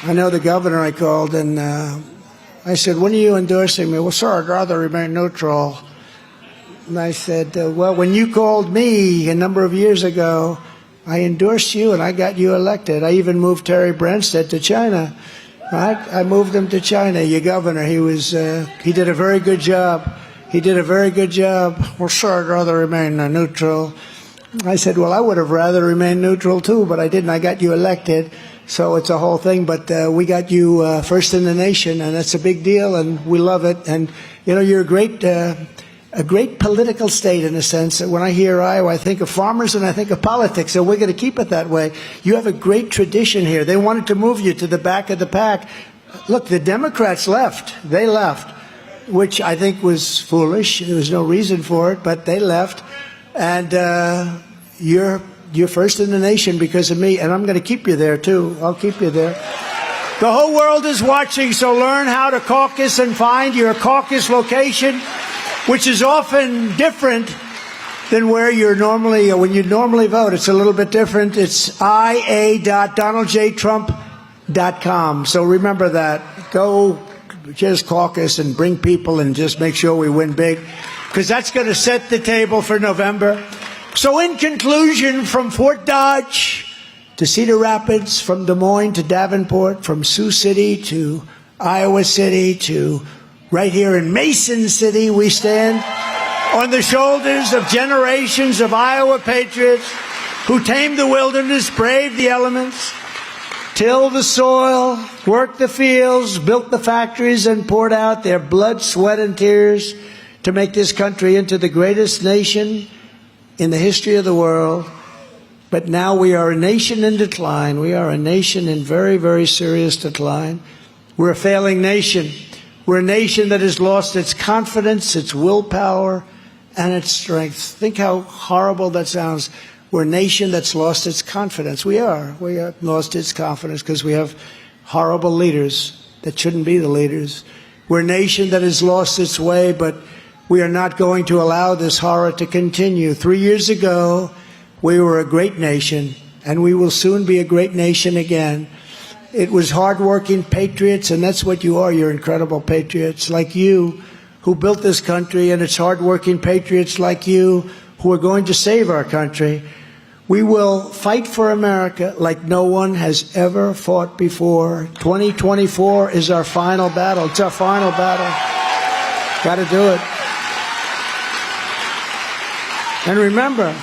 [SPEAKER 2] I know the governor I called, and I said, when are you endorsing me? Well, sir, I'd rather remain neutral. And I said, well, when you called me a number of years ago, I endorsed you and I got you elected. I even moved Terry Branstad to China. Right? I moved him to China, your governor. He did a very good job. He did a very good job. Well, sir, I'd rather remain neutral. I said, well, I would have rather remained neutral too, but I didn't. I got you elected. So it's a whole thing. But we got you first in the nation, and that's a big deal, and we love it. And, you know, you're a great political state in a sense. When I hear Iowa, I think of farmers and I think of politics, so we're going to keep it that way. You have a great tradition here. They wanted to move you to the back of the pack. Look, the Democrats left. They left, which I think was foolish. There was no reason for it, but they left. And you're first in the nation because of me, and I'm going to keep you there, too. I'll keep you there. The whole world is watching, so learn how to caucus and find your caucus location, which is often different than where you're normally, when you normally vote. It's a little bit different. It's ia.donaldjtrump.com. So remember that. Go just caucus and bring people and just make sure we win big, because that's going to set the table for November. So in conclusion, from Fort Dodge to Cedar Rapids, from Des Moines to Davenport, from Sioux City to Iowa City to right here in Mason City, we stand on the shoulders of generations of Iowa patriots who tamed the wilderness, braved the elements, tilled the soil, worked the fields, built the factories, and poured out their blood, sweat, and tears to make this country into the greatest nation in the history of the world. But now we are a nation in decline. We are a nation in very, very serious decline. We're a failing nation. We're a nation that has lost its confidence, its willpower, and its strength. Think how horrible that sounds. We're a nation that's lost its confidence. We are. We have lost its confidence because we have horrible leaders that shouldn't be the leaders. We're a nation that has lost its way, but we are not going to allow this horror to continue. 3 years ago, we were a great nation, and we will soon be a great nation again. It was hardworking patriots, and that's what you are. You're incredible patriots like you who built this country, and it's hardworking patriots like you who are going to save our country. We will fight for America like no one has ever fought before. 2024 is our final battle. It's our final battle. Got to do it. And remember,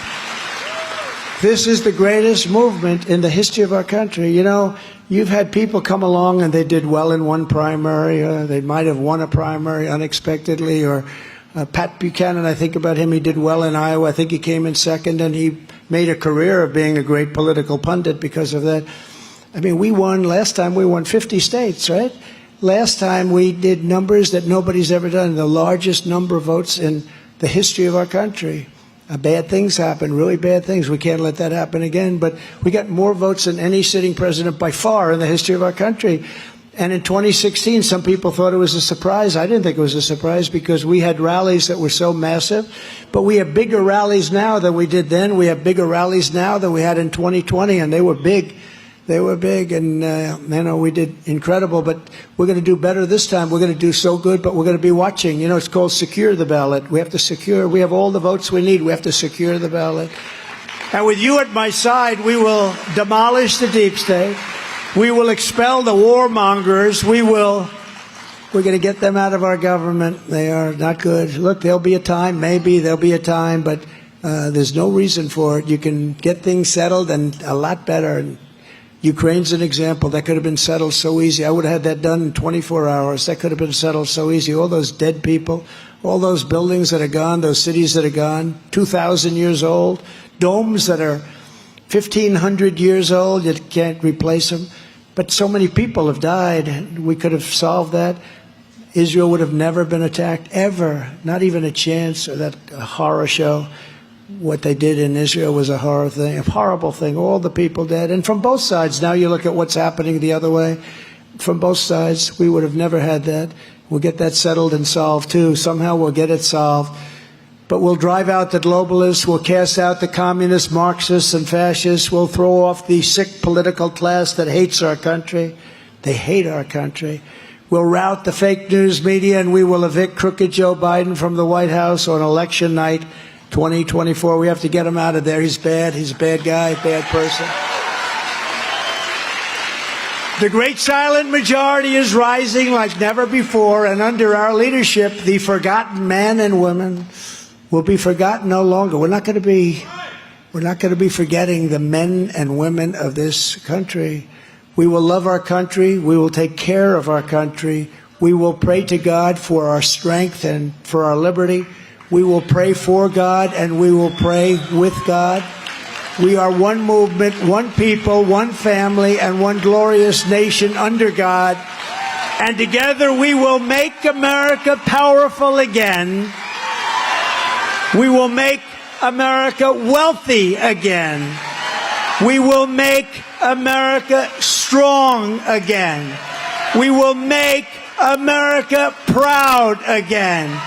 [SPEAKER 2] this is the greatest movement in the history of our country. You know, you've had people come along and they did well in one primary. They might have won a primary unexpectedly. Or Pat Buchanan, I think about him, he did well in Iowa. I think he came in second, and he made a career of being a great political pundit because of that. I mean, last time we won 50 states, right? Last time we did numbers that nobody's ever done, the largest number of votes in the history of our country. Bad things happen, really bad things. We can't let that happen again. But we got more votes than any sitting president by far in the history of our country. And in 2016, some people thought it was a surprise. I didn't think it was a surprise because we had rallies that were so massive. But we have bigger rallies now than we did then. We have bigger rallies now than we had in 2020, and they were big. They were big, and we did incredible. But we're going to do better this time. We're going to do so good, but we're going to be watching. You know, it's called secure the ballot. We have to secure. We have all the votes we need. We have to secure the ballot. And with you at my side, we will demolish the deep state. We will expel the warmongers. We're going to get them out of our government. They are not good. Look, there'll be a time. Maybe there'll be a time, but there's no reason for it. You can get things settled and a lot better. And Ukraine's an example. That could have been settled so easy. I would have had that done in 24 hours. That could have been settled so easy. All those dead people, all those buildings that are gone, those cities that are gone, 2,000 years old, domes that are 1,500 years old, you can't replace them. But so many people have died. We could have solved that. Israel would have never been attacked, ever. Not even a chance. Or that horror show. What they did in Israel was a horror thing, a horrible thing. All the people dead. And from both sides, now you look at what's happening the other way. From both sides, we would have never had that. We'll get that settled and solved, too. Somehow we'll get it solved. But we'll drive out the globalists. We'll cast out the communists, Marxists, and fascists. We'll throw off the sick political class that hates our country. They hate our country. We'll rout the fake news media, and we will evict crooked Joe Biden from the White House on election night 2024. We have to get him out of there. He's bad. He's a bad guy, bad person. The great silent majority is rising like never before, and under our leadership, the forgotten men and women will be forgotten no longer. We're not going to be forgetting the men and women of this country. We will love our country. We will take care of our country. We will pray to God for our strength and for our liberty. We will pray for God, and we will pray with God. We are one movement, one people, one family, and one glorious nation under God. And together we will make America powerful again. We will make America wealthy again. We will make America strong again. We will make America proud again.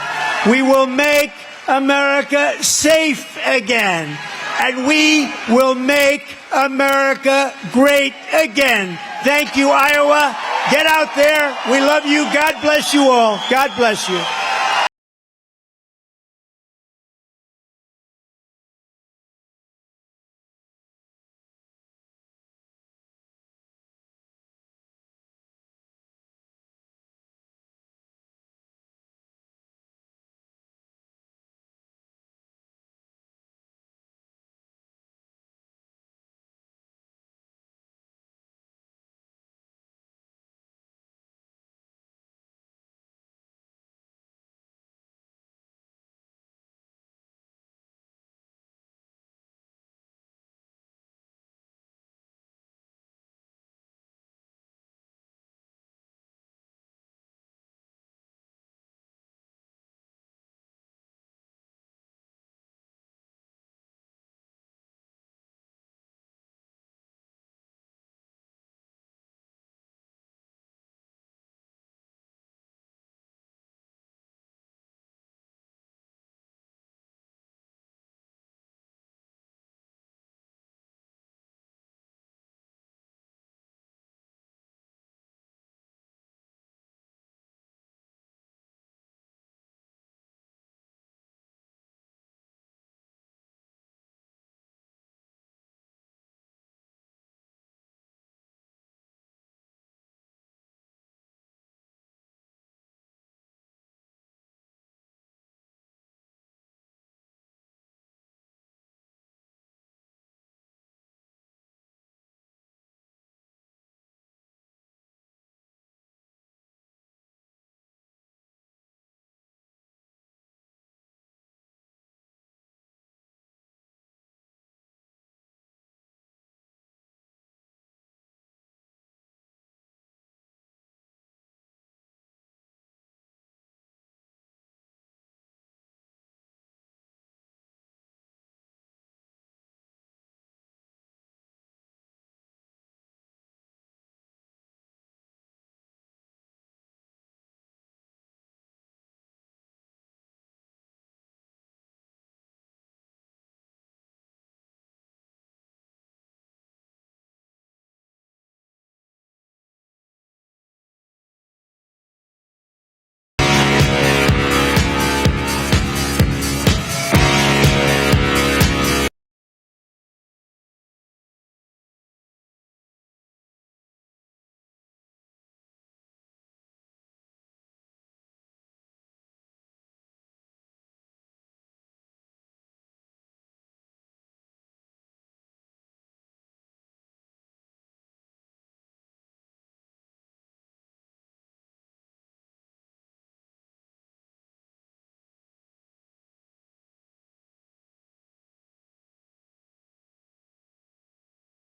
[SPEAKER 2] We will make America safe again. And we will make America great again. Thank you, Iowa. Get out there. We love you. God bless you all. God bless you.